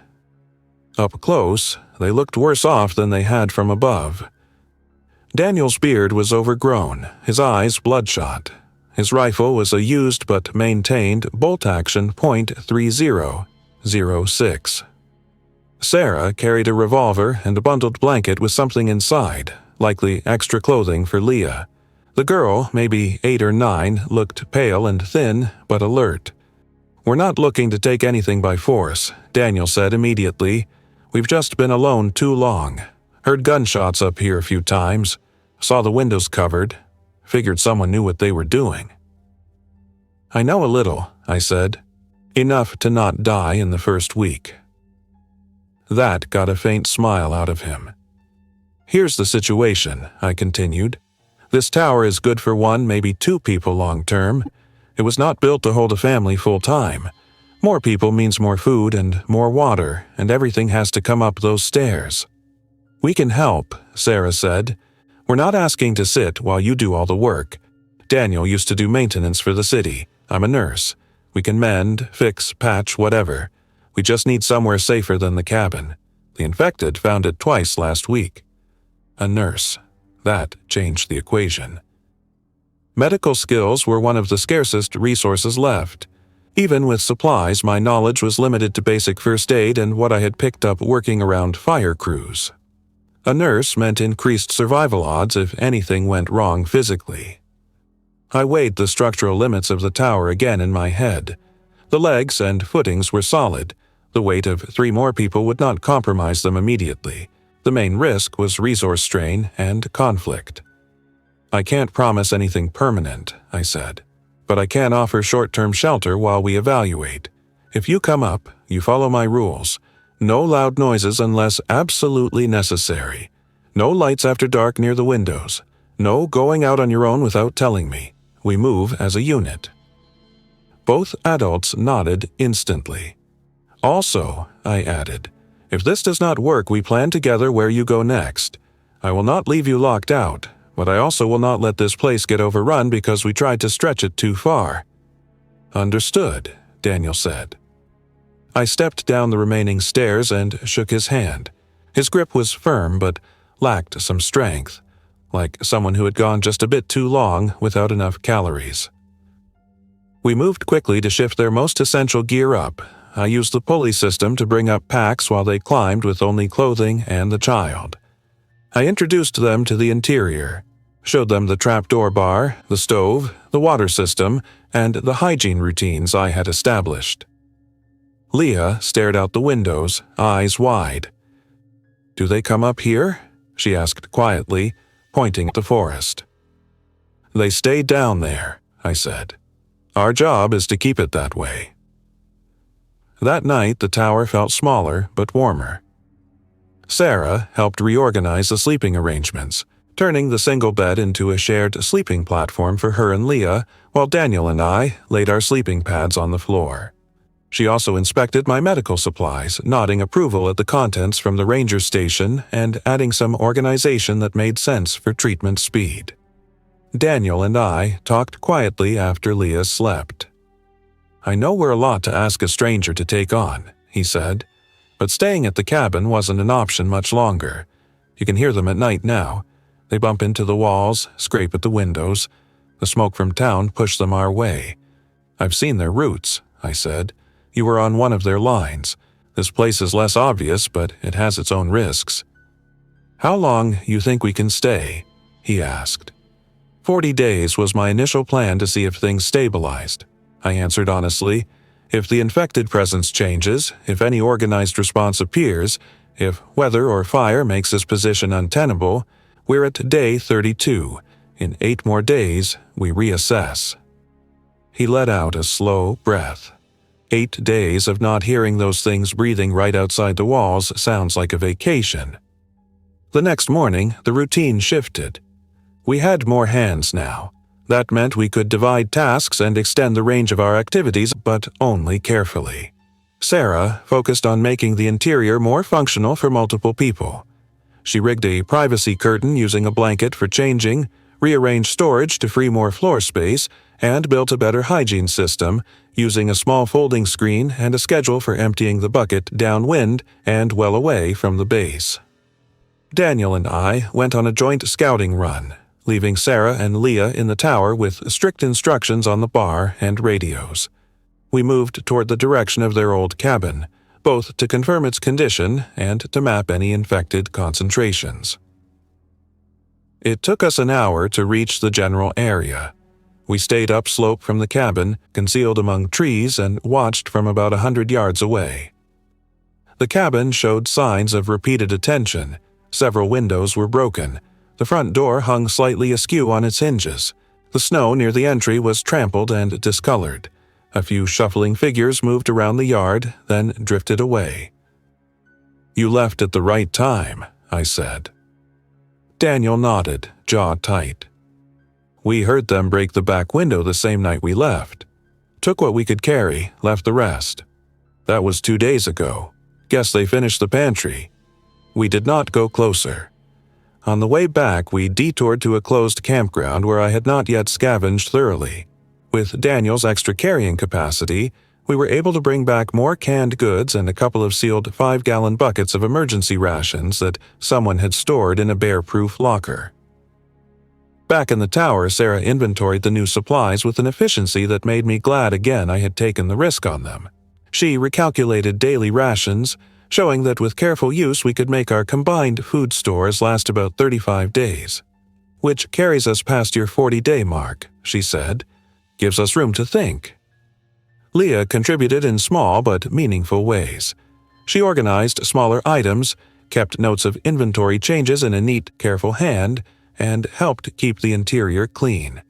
Up close, they looked worse off than they had from above. Daniel's beard was overgrown, his eyes bloodshot. His rifle was a used but maintained bolt-action .30-06. Sarah carried a revolver and a bundled blanket with something inside, likely extra clothing for Leah. The girl, maybe 8 or 9, looked pale and thin, but alert. "We're not looking to take anything by force," Daniel said immediately. "We've just been alone too long. Heard gunshots up here a few times. Saw the windows covered. Figured someone knew what they were doing." "I know a little," I said. "Enough to not die in the first week." That got a faint smile out of him. "Here's the situation," I continued. "This tower is good for 1, maybe 2 people long-term. It was not built to hold a family full-time. More people means more food and more water, and everything has to come up those stairs." "We can help," Sarah said. "We're not asking to sit while you do all the work. Daniel used to do maintenance for the city. I'm a nurse. We can mend, fix, patch, whatever. We just need somewhere safer than the cabin. The infected found it twice last week." A nurse. That changed the equation. Medical skills were one of the scarcest resources left. Even with supplies, my knowledge was limited to basic first aid and what I had picked up working around fire crews. A nurse meant increased survival odds if anything went wrong physically. I weighed the structural limits of the tower again in my head. The legs and footings were solid. The weight of 3 more people would not compromise them immediately. The main risk was resource strain and conflict. "I can't promise anything permanent," I said, "but I can offer short-term shelter while we evaluate. If you come up, you follow my rules. No loud noises unless absolutely necessary. No lights after dark near the windows. No going out on your own without telling me. We move as a unit." Both adults nodded instantly. "Also," I added, "if this does not work, we plan together where you go next. I will not leave you locked out, but I also will not let this place get overrun because we tried to stretch it too far." "Understood," Daniel said. I stepped down the remaining stairs and shook his hand. His grip was firm but lacked some strength, like someone who had gone just a bit too long without enough calories. We moved quickly to shift their most essential gear up. I used the pulley system to bring up packs while they climbed with only clothing and the child. I introduced them to the interior, showed them the trapdoor bar, the stove, the water system, and the hygiene routines I had established. Leah stared out the windows, eyes wide. "Do they come up here?" she asked quietly, pointing at the forest. "They stay down there," I said. "Our job is to keep it that way." That night, the tower felt smaller but warmer. Sarah helped reorganize the sleeping arrangements, turning the single bed into a shared sleeping platform for her and Leah, while Daniel and I laid our sleeping pads on the floor. She also inspected my medical supplies, nodding approval at the contents from the ranger station and adding some organization that made sense for treatment speed. Daniel and I talked quietly after Leah slept. "I know we're a lot to ask a stranger to take on," he said, "but staying at the cabin wasn't an option much longer. You can hear them at night now. They bump into the walls, scrape at the windows. The smoke from town pushed them our way. I've seen their routes," I said. "You were on one of their lines. This place is less obvious, but it has its own risks." "How long you think we can stay?" he asked. 40 days was my initial plan to see if things stabilized. I answered honestly. If the infected presence changes, if any organized response appears, if weather or fire makes this position untenable, we're at day 32. In 8 more days, we reassess. He let out a slow breath. 8 days of not hearing those things breathing right outside the walls sounds like a vacation. The next morning, the routine shifted. We had more hands now. That meant we could divide tasks and extend the range of our activities, but only carefully. Sarah focused on making the interior more functional for multiple people. She rigged a privacy curtain using a blanket for changing, rearranged storage to free more floor space, and built a better hygiene system using a small folding screen and a schedule for emptying the bucket downwind and well away from the base. Daniel and I went on a joint scouting run, leaving Sarah and Leah in the tower with strict instructions on the bar and radios. We moved toward the direction of their old cabin, both to confirm its condition and to map any infected concentrations. It took us an hour to reach the general area. We stayed upslope from the cabin, concealed among trees, and watched from about 100 yards away. The cabin showed signs of repeated attention. Several windows were broken. The front door hung slightly askew on its hinges. The snow near the entry was trampled and discolored. A few shuffling figures moved around the yard, then drifted away. "You left at the right time," I said. Daniel nodded, jaw tight. "We heard them break the back window the same night we left. Took what we could carry, left the rest. That was 2 days ago. Guess they finished the pantry." We did not go closer. On the way back, we detoured to a closed campground where I had not yet scavenged thoroughly. With Daniel's extra carrying capacity, we were able to bring back more canned goods and a couple of sealed 5-gallon buckets of emergency rations that someone had stored in a bear-proof locker. Back in the tower, Sarah inventoried the new supplies with an efficiency that made me glad again I had taken the risk on them. She recalculated daily rations, showing that with careful use we could make our combined food stores last about 35 days. "Which carries us past your 40-day mark," she said. "Gives us room to think." Leah contributed in small but meaningful ways. She organized smaller items, kept notes of inventory changes in a neat, careful hand, and helped keep the interior clean.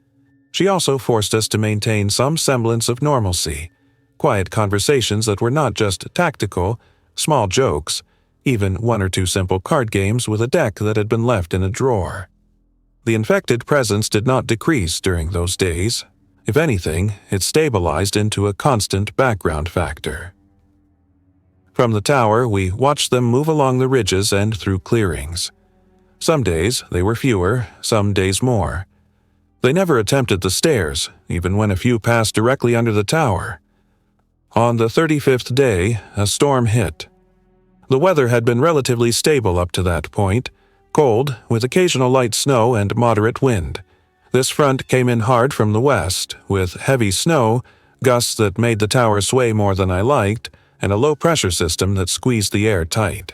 She also forced us to maintain some semblance of normalcy, quiet conversations that were not just tactical, small jokes, even 1 or 2 simple card games with a deck that had been left in a drawer. The infected presence did not decrease during those days. If anything, it stabilized into a constant background factor. From the tower, we watched them move along the ridges and through clearings. Some days they were fewer, some days more. They never attempted the stairs, even when a few passed directly under the tower. On the 35th day, a storm hit. The weather had been relatively stable up to that point, cold, with occasional light snow and moderate wind. This front came in hard from the west, with heavy snow, gusts that made the tower sway more than I liked, and a low-pressure system that squeezed the air tight.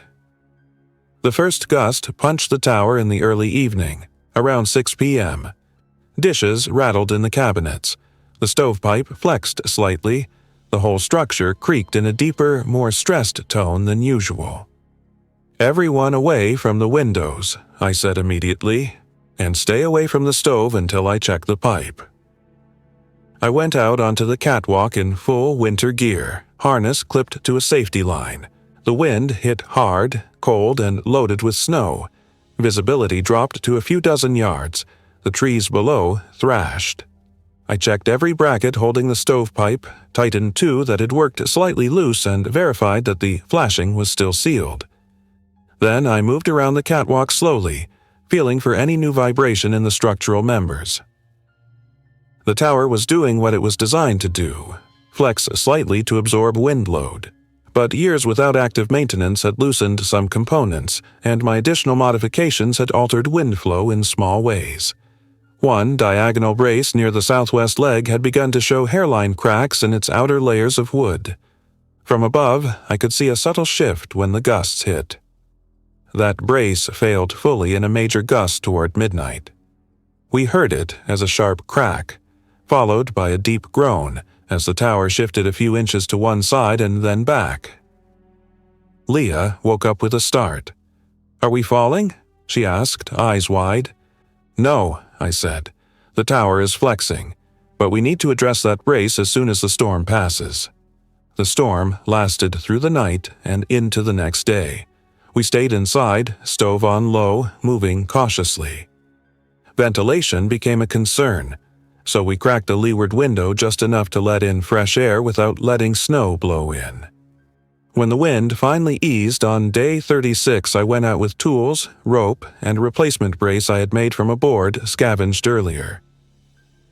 The first gust punched the tower in the early evening, around 6 p.m. Dishes rattled in the cabinets. The stovepipe flexed slightly. The whole structure creaked in a deeper, more stressed tone than usual. "Everyone away from the windows," I said immediately, "and stay away from the stove until I check the pipe." I went out onto the catwalk in full winter gear, harness clipped to a safety line. The wind hit hard, cold, and loaded with snow. Visibility dropped to a few dozen yards. The trees below thrashed. I checked every bracket holding the stovepipe, tightened two that had worked slightly loose, and verified that the flashing was still sealed. Then I moved around the catwalk slowly, feeling for any new vibration in the structural members. The tower was doing what it was designed to do, flex slightly to absorb wind load. But years without active maintenance had loosened some components, and my additional modifications had altered wind flow in small ways. One diagonal brace near the southwest leg had begun to show hairline cracks in its outer layers of wood. From above, I could see a subtle shift when the gusts hit. That brace failed fully in a major gust toward midnight. We heard it as a sharp crack, followed by a deep groan as the tower shifted a few inches to one side and then back. Leah woke up with a start. "Are we falling?" she asked, eyes wide. "No," I said. "The tower is flexing, but we need to address that brace as soon as the storm passes." The storm lasted through the night and into the next day. We stayed inside, stove on low, moving cautiously. Ventilation became a concern, so we cracked a leeward window just enough to let in fresh air without letting snow blow in. When the wind finally eased on day 36, I went out with tools, rope, and a replacement brace I had made from a board scavenged earlier.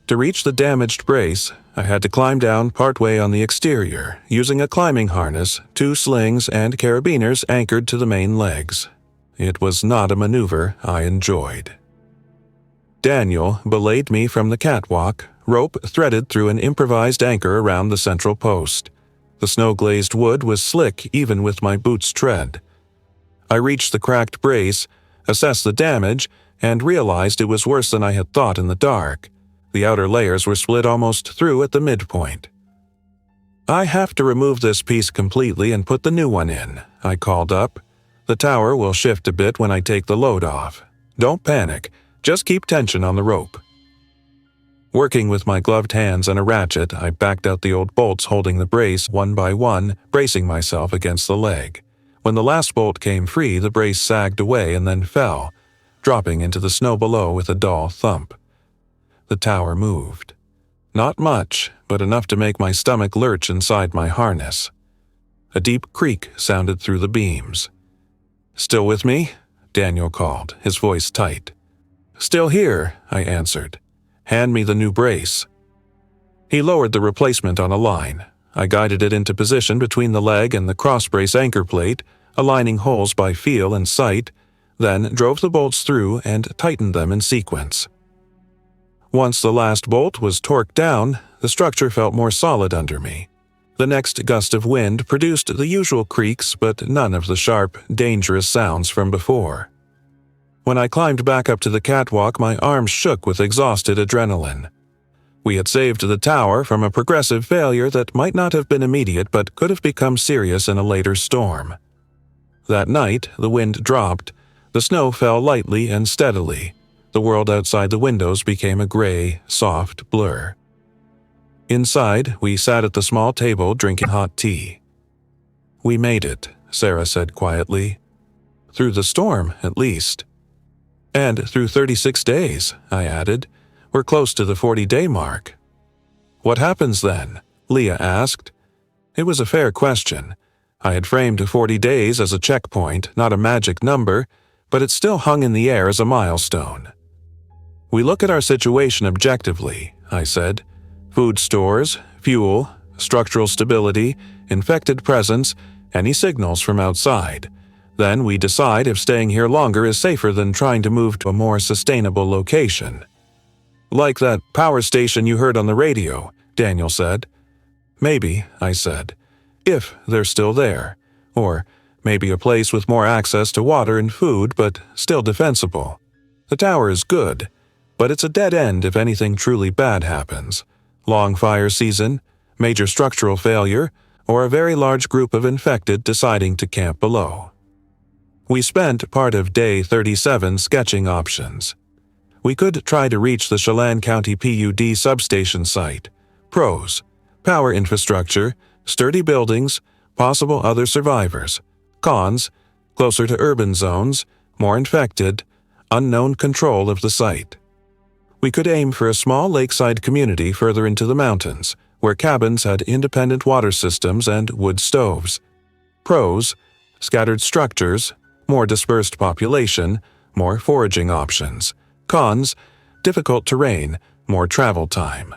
To reach the damaged brace, I had to climb down partway on the exterior, using a climbing harness, 2 slings, and carabiners anchored to the main legs. It was not a maneuver I enjoyed. Daniel belayed me from the catwalk, rope threaded through an improvised anchor around the central post. The snow-glazed wood was slick even with my boots' tread. I reached the cracked brace, assessed the damage, and realized it was worse than I had thought in the dark. The outer layers were split almost through at the midpoint. "I have to remove this piece completely and put the new one in," I called up. "The tower will shift a bit when I take the load off. Don't panic, just keep tension on the rope." Working with my gloved hands and a ratchet, I backed out the old bolts holding the brace one by one, bracing myself against the leg. When the last bolt came free, the brace sagged away and then fell, dropping into the snow below with a dull thump. The tower moved. Not much, but enough to make my stomach lurch inside my harness. A deep creak sounded through the beams. "Still with me?" Daniel called, his voice tight. "Still here," I answered. "Hand me the new brace." He lowered the replacement on a line. I guided it into position between the leg and the cross-brace anchor plate, aligning holes by feel and sight, then drove the bolts through and tightened them in sequence. Once the last bolt was torqued down, the structure felt more solid under me. The next gust of wind produced the usual creaks, but none of the sharp, dangerous sounds from before. When I climbed back up to the catwalk, my arms shook with exhausted adrenaline. We had saved the tower from a progressive failure that might not have been immediate but could have become serious in a later storm. That night, the wind dropped, the snow fell lightly and steadily. The world outside the windows became a gray, soft blur. Inside, we sat at the small table drinking hot tea. "We made it," Sarah said quietly. "Through the storm, at least." "And through 36 days, I added. "We're close to the 40-day mark." "What happens then?" Leah asked. It was a fair question. I had framed 40 days as a checkpoint, not a magic number, but it still hung in the air as a milestone. "We look at our situation objectively," I said. "Food stores, fuel, structural stability, infected presence, any signals from outside. Then we decide if staying here longer is safer than trying to move to a more sustainable location." "Like that power station you heard on the radio," Daniel said. "Maybe," I said, "if they're still there. Or maybe a place with more access to water and food, but still defensible. The tower is good, but it's a dead end if anything truly bad happens. Long fire season, major structural failure, or a very large group of infected deciding to camp below. We spent part of day 37 sketching options. We could try to reach the Chelan County PUD substation site. Pros: power infrastructure, sturdy buildings, possible other survivors. Cons: closer to urban zones, more infected, unknown control of the site. We could aim for a small lakeside community further into the mountains, where cabins had independent water systems and wood stoves. Pros: scattered structures, more dispersed population, more foraging options. Cons: difficult terrain, more travel time.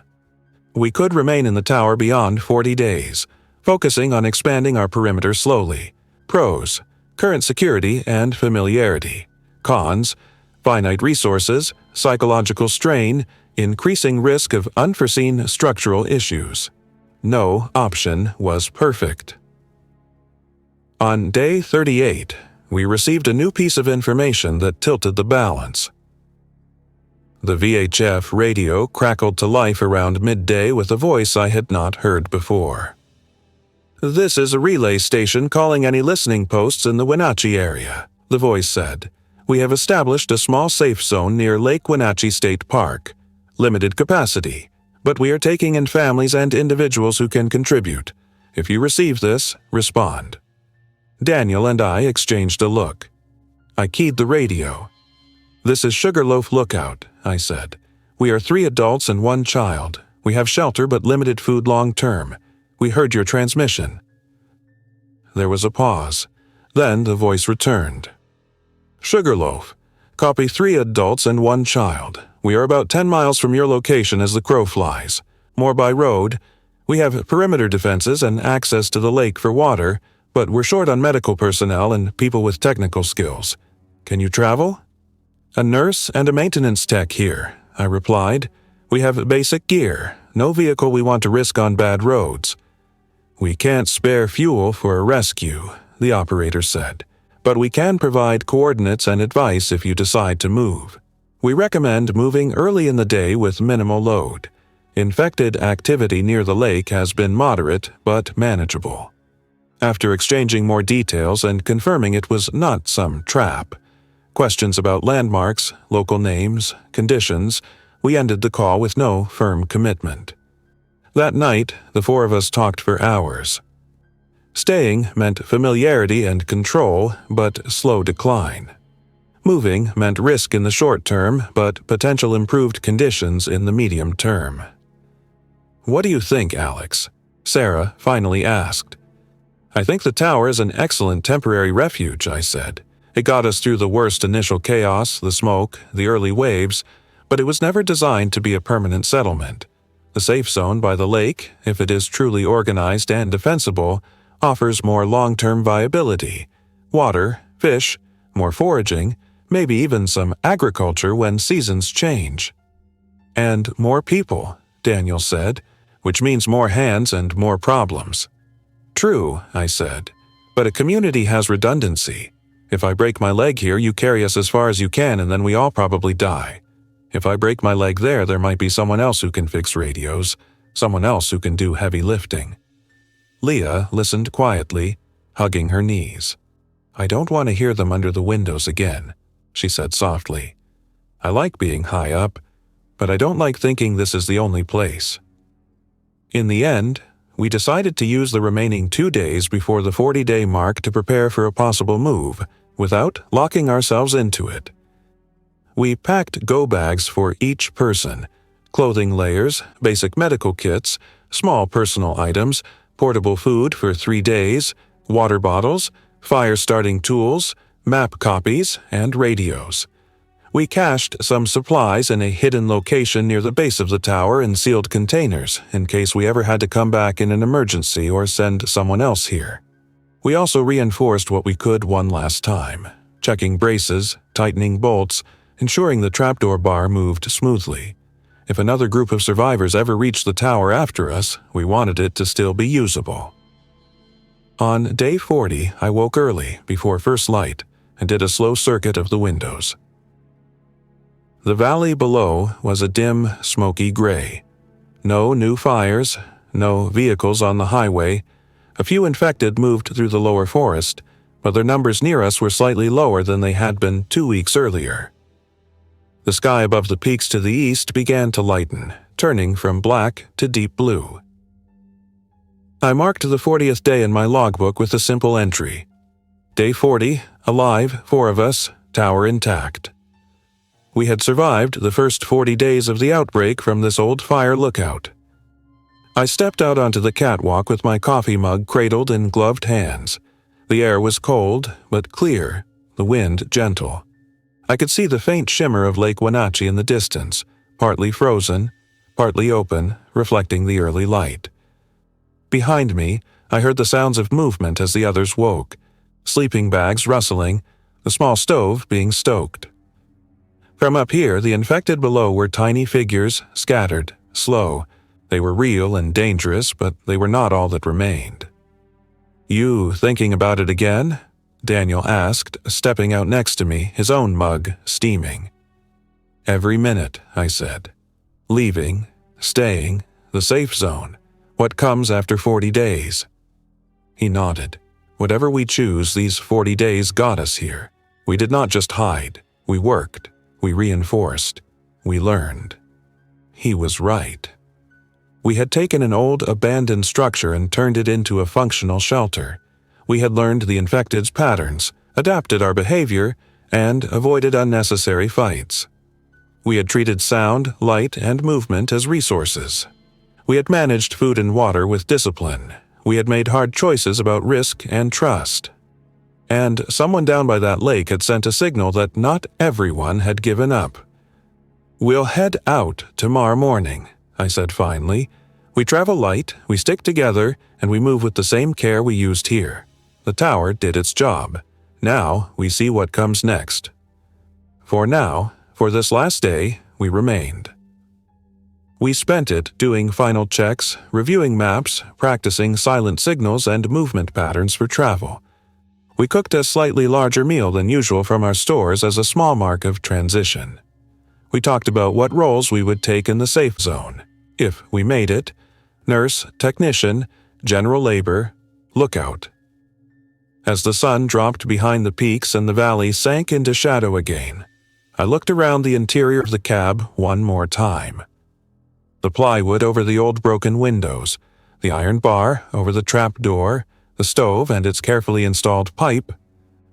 We could remain in the tower beyond 40 days, focusing on expanding our perimeter slowly. Pros: current security and familiarity. Cons: finite resources, psychological strain, increasing risk of unforeseen structural issues. No option was perfect. On day 38, we received a new piece of information that tilted the balance. The VHF radio crackled to life around midday with a voice I had not heard before. "This is a relay station calling any listening posts in the Wenatchee area," the voice said. "We have established a small safe zone near Lake Wenatchee State Park. Limited capacity, but we are taking in families and individuals who can contribute. If you receive this, respond." Daniel and I exchanged a look. I keyed the radio. "This is Sugarloaf Lookout," I said. "We are 3 adults and 1 child. We have shelter but limited food long term. We heard your transmission." There was a pause. Then the voice returned. "Sugarloaf, copy 3 adults and 1 child. We are about 10 miles from your location as the crow flies. More by road. We have perimeter defenses and access to the lake for water, but we're short on medical personnel and people with technical skills. Can you travel?" "A nurse and a maintenance tech here," I replied. "We have basic gear, no vehicle we want to risk on bad roads." "We can't spare fuel for a rescue," the operator said, "but we can provide coordinates and advice if you decide to move. We recommend moving early in the day with minimal load. Infected activity near the lake has been moderate but manageable." After exchanging more details and confirming it was not some trap, questions about landmarks, local names, conditions, we ended the call with no firm commitment. That night, the 4 of us talked for hours. Staying meant familiarity and control, but slow decline. Moving meant risk in the short term, but potential improved conditions in the medium term. "What do you think, Alex?" Sarah finally asked. "I think the tower is an excellent temporary refuge," I said. "It got us through the worst initial chaos, the smoke, the early waves, but it was never designed to be a permanent settlement. The safe zone by the lake, if it is truly organized and defensible, offers more long-term viability. Water, fish, more foraging, maybe even some agriculture when seasons change." "And more people," Daniel said, "which means more hands and more problems." "True," I said, "but a community has redundancy. If I break my leg here, you carry us as far as you can and then we all probably die. If I break my leg there might be someone else who can fix radios, someone else who can do heavy lifting." Leah listened quietly, hugging her knees. "I don't want to hear them under the windows again," she said softly. "I like being high up, but I don't like thinking this is the only place." In the end, we decided to use the remaining 2 days before the 40-day mark to prepare for a possible move, without locking ourselves into it. We packed go bags for each person, clothing layers, basic medical kits, small personal items, portable food for 3 days, water bottles, fire-starting tools, map copies, and radios. We cached some supplies in a hidden location near the base of the tower in sealed containers in case we ever had to come back in an emergency or send someone else here. We also reinforced what we could one last time, checking braces, tightening bolts, ensuring the trapdoor bar moved smoothly. If another group of survivors ever reached the tower after us, we wanted it to still be usable. On day 40, I woke early, before first light, and did a slow circuit of the windows. The valley below was a dim, smoky gray. No new fires, no vehicles on the highway. A few infected moved through the lower forest, but their numbers near us were slightly lower than they had been 2 weeks earlier. The sky above the peaks to the east began to lighten, turning from black to deep blue. I marked the 40th day in my logbook with a simple entry. Day 40, alive, 4 of us, tower intact. We had survived the first 40 days of the outbreak from this old fire lookout. I stepped out onto the catwalk with my coffee mug cradled in gloved hands. The air was cold, but clear, the wind gentle. I could see the faint shimmer of Lake Wenatchee in the distance, partly frozen, partly open, reflecting the early light. Behind me, I heard the sounds of movement as the others woke, sleeping bags rustling, the small stove being stoked. From up here, the infected below were tiny figures, scattered, slow. They were real and dangerous, but they were not all that remained. "You thinking about it again?" Daniel asked, stepping out next to me, his own mug steaming. "Every minute," I said. "Leaving, staying, the safe zone, what comes after 40 days?" He nodded. "Whatever we choose, these 40 days got us here. We did not just hide. We worked. We reinforced. We learned." He was right. We had taken an old, abandoned structure and turned it into a functional shelter. We had learned the infected's patterns, adapted our behavior, and avoided unnecessary fights. We had treated sound, light, and movement as resources. We had managed food and water with discipline. We had made hard choices about risk and trust. And someone down by that lake had sent a signal that not everyone had given up. "We'll head out tomorrow morning," I said finally. "We travel light, we stick together, and we move with the same care we used here. The tower did its job. Now we see what comes next." For now, for this last day, we remained. We spent it doing final checks, reviewing maps, practicing silent signals and movement patterns for travel. We cooked a slightly larger meal than usual from our stores as a small mark of transition. We talked about what roles we would take in the safe zone, if we made it: nurse, technician, general labor, lookout. As the sun dropped behind the peaks and the valley sank into shadow again, I looked around the interior of the cab one more time. The plywood over the old broken windows, the iron bar over the trap door, the stove and its carefully installed pipe,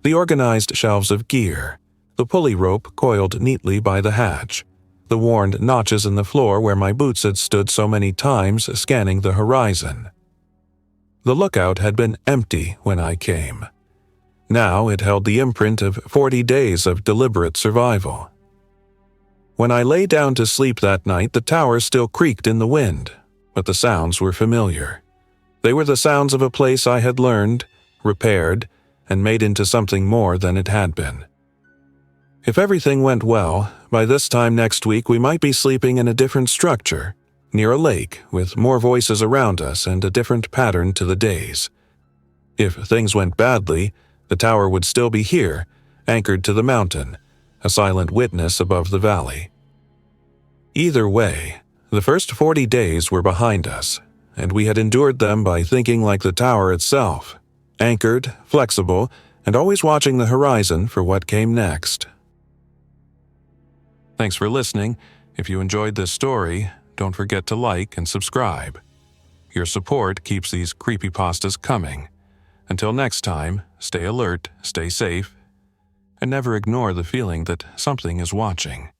the organized shelves of gear, the pulley rope coiled neatly by the hatch, the worn notches in the floor where my boots had stood so many times scanning the horizon. The lookout had been empty when I came. Now it held the imprint of 40 days of deliberate survival. When I lay down to sleep that night, the tower still creaked in the wind, but the sounds were familiar. They were the sounds of a place I had learned, repaired, and made into something more than it had been. If everything went well, by this time next week we might be sleeping in a different structure, near a lake, with more voices around us and a different pattern to the days. If things went badly, the tower would still be here, anchored to the mountain, a silent witness above the valley. Either way, the first 40 days were behind us, and we had endured them by thinking like the tower itself, anchored, flexible, and always watching the horizon for what came next. Thanks for listening. If you enjoyed this story, don't forget to like and subscribe. Your support keeps these creepypastas coming. Until next time, stay alert, stay safe, and never ignore the feeling that something is watching.